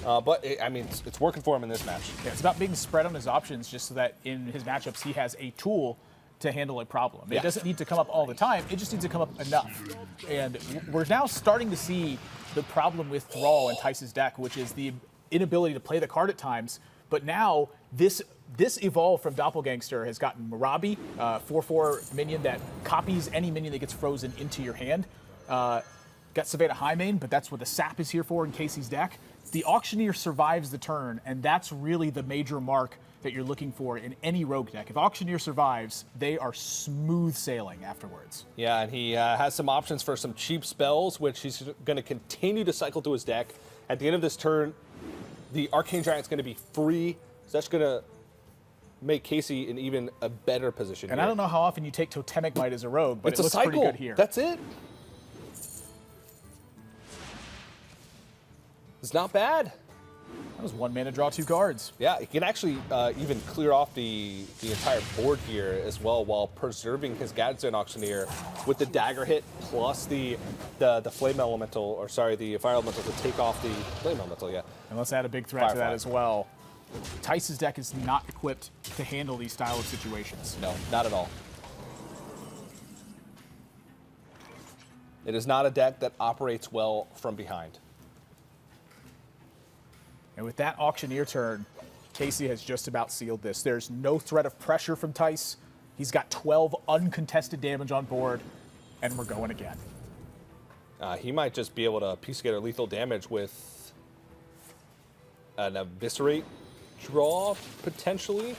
Speaker 1: But I mean, it's working for him in this match.
Speaker 2: Yeah, it's about being spread on his options just so that in his matchups he has a tool to handle a problem. It doesn't need to come up all the time, it just needs to come up enough. And we're now starting to see the problem with Thrall and Thijs' deck, which is the inability to play the card at times. But now this evolve from Doppelgangster has gotten Marabi, 4/4 minion that copies any minion that gets frozen into your hand. Got Savannah Highmane, but that's what the sap is here for in Casey's deck. The Auctioneer survives the turn, and that's really the major mark that you're looking for in any rogue deck. If Auctioneer survives, they are smooth sailing afterwards.
Speaker 1: Yeah, and he has some options for some cheap spells, which he's going to continue to cycle through his deck. At the end of this turn, the Arcane Giant's going to be free, so that's going to make Casie in even a better position.
Speaker 2: And
Speaker 1: here.
Speaker 2: I don't know how often you take Totemic Might as a rogue, but
Speaker 1: It's
Speaker 2: it
Speaker 1: a
Speaker 2: looks
Speaker 1: cycle.
Speaker 2: pretty good here.
Speaker 1: That's it. It's not bad.
Speaker 2: That was 1 mana, draw 2 cards.
Speaker 1: Yeah, he can actually even clear off the entire board here as well while preserving his Gadsden Auctioneer with the dagger hit plus the flame elemental, or sorry, the fire elemental to take off the flame elemental, yeah.
Speaker 2: And let's add a big threat to that
Speaker 1: Firefly.
Speaker 2: as well. Thijs' deck is not equipped to handle these style of situations.
Speaker 1: No, not at all. It is not a deck that operates well from behind.
Speaker 2: And with that Auctioneer turn, Casie has just about sealed this. There's no threat of pressure from Thijs. He's got 12 uncontested damage on board, and we're going again.
Speaker 1: He might just be able to piece together lethal damage with an Eviscerate draw, potentially.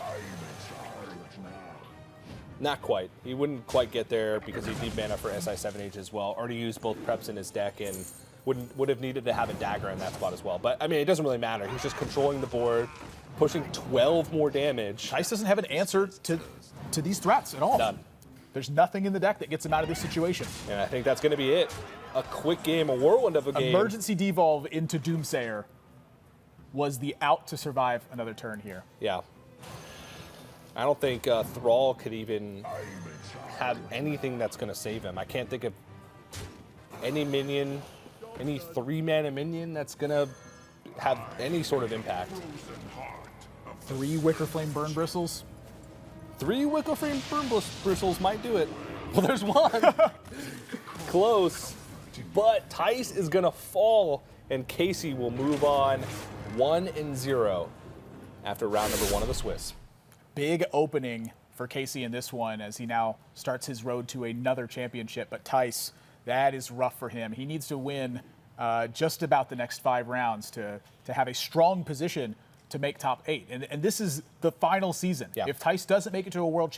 Speaker 1: Not quite. He wouldn't quite get there because he'd need mana for SI7H as well. Already used both preps in his deck and would have needed to have a dagger in that spot as well. But, I mean, it doesn't really matter. He's just controlling the board, pushing 12 more damage.
Speaker 2: Thijs doesn't have an answer to these threats at all.
Speaker 1: None.
Speaker 2: There's nothing in the deck that gets him out of this situation.
Speaker 1: And I think that's going to be it. A quick game, a whirlwind of a game.
Speaker 2: Emergency devolve into Doomsayer was the out to survive another turn here.
Speaker 1: Yeah. I don't think Thrall could even have anything that's going to save him. I can't think of any minion, any 3-mana minion that's going to have any sort of impact.
Speaker 2: 3 Wickerflame Burn Bristles.
Speaker 1: 3 Wickerflame Burn Bristles might do it. Well, there's one. Close. But Thijs is going to fall, and Casie will move on 1-0 after round number 1 of the Swiss.
Speaker 2: Big opening for Casie in this one as he now starts his road to another championship. But Thijs, that is rough for him. He needs to win just about the next 5 rounds to have a strong position to make top 8. And this is the final season.
Speaker 1: Yeah.
Speaker 2: If Thijs doesn't make it to a world championship,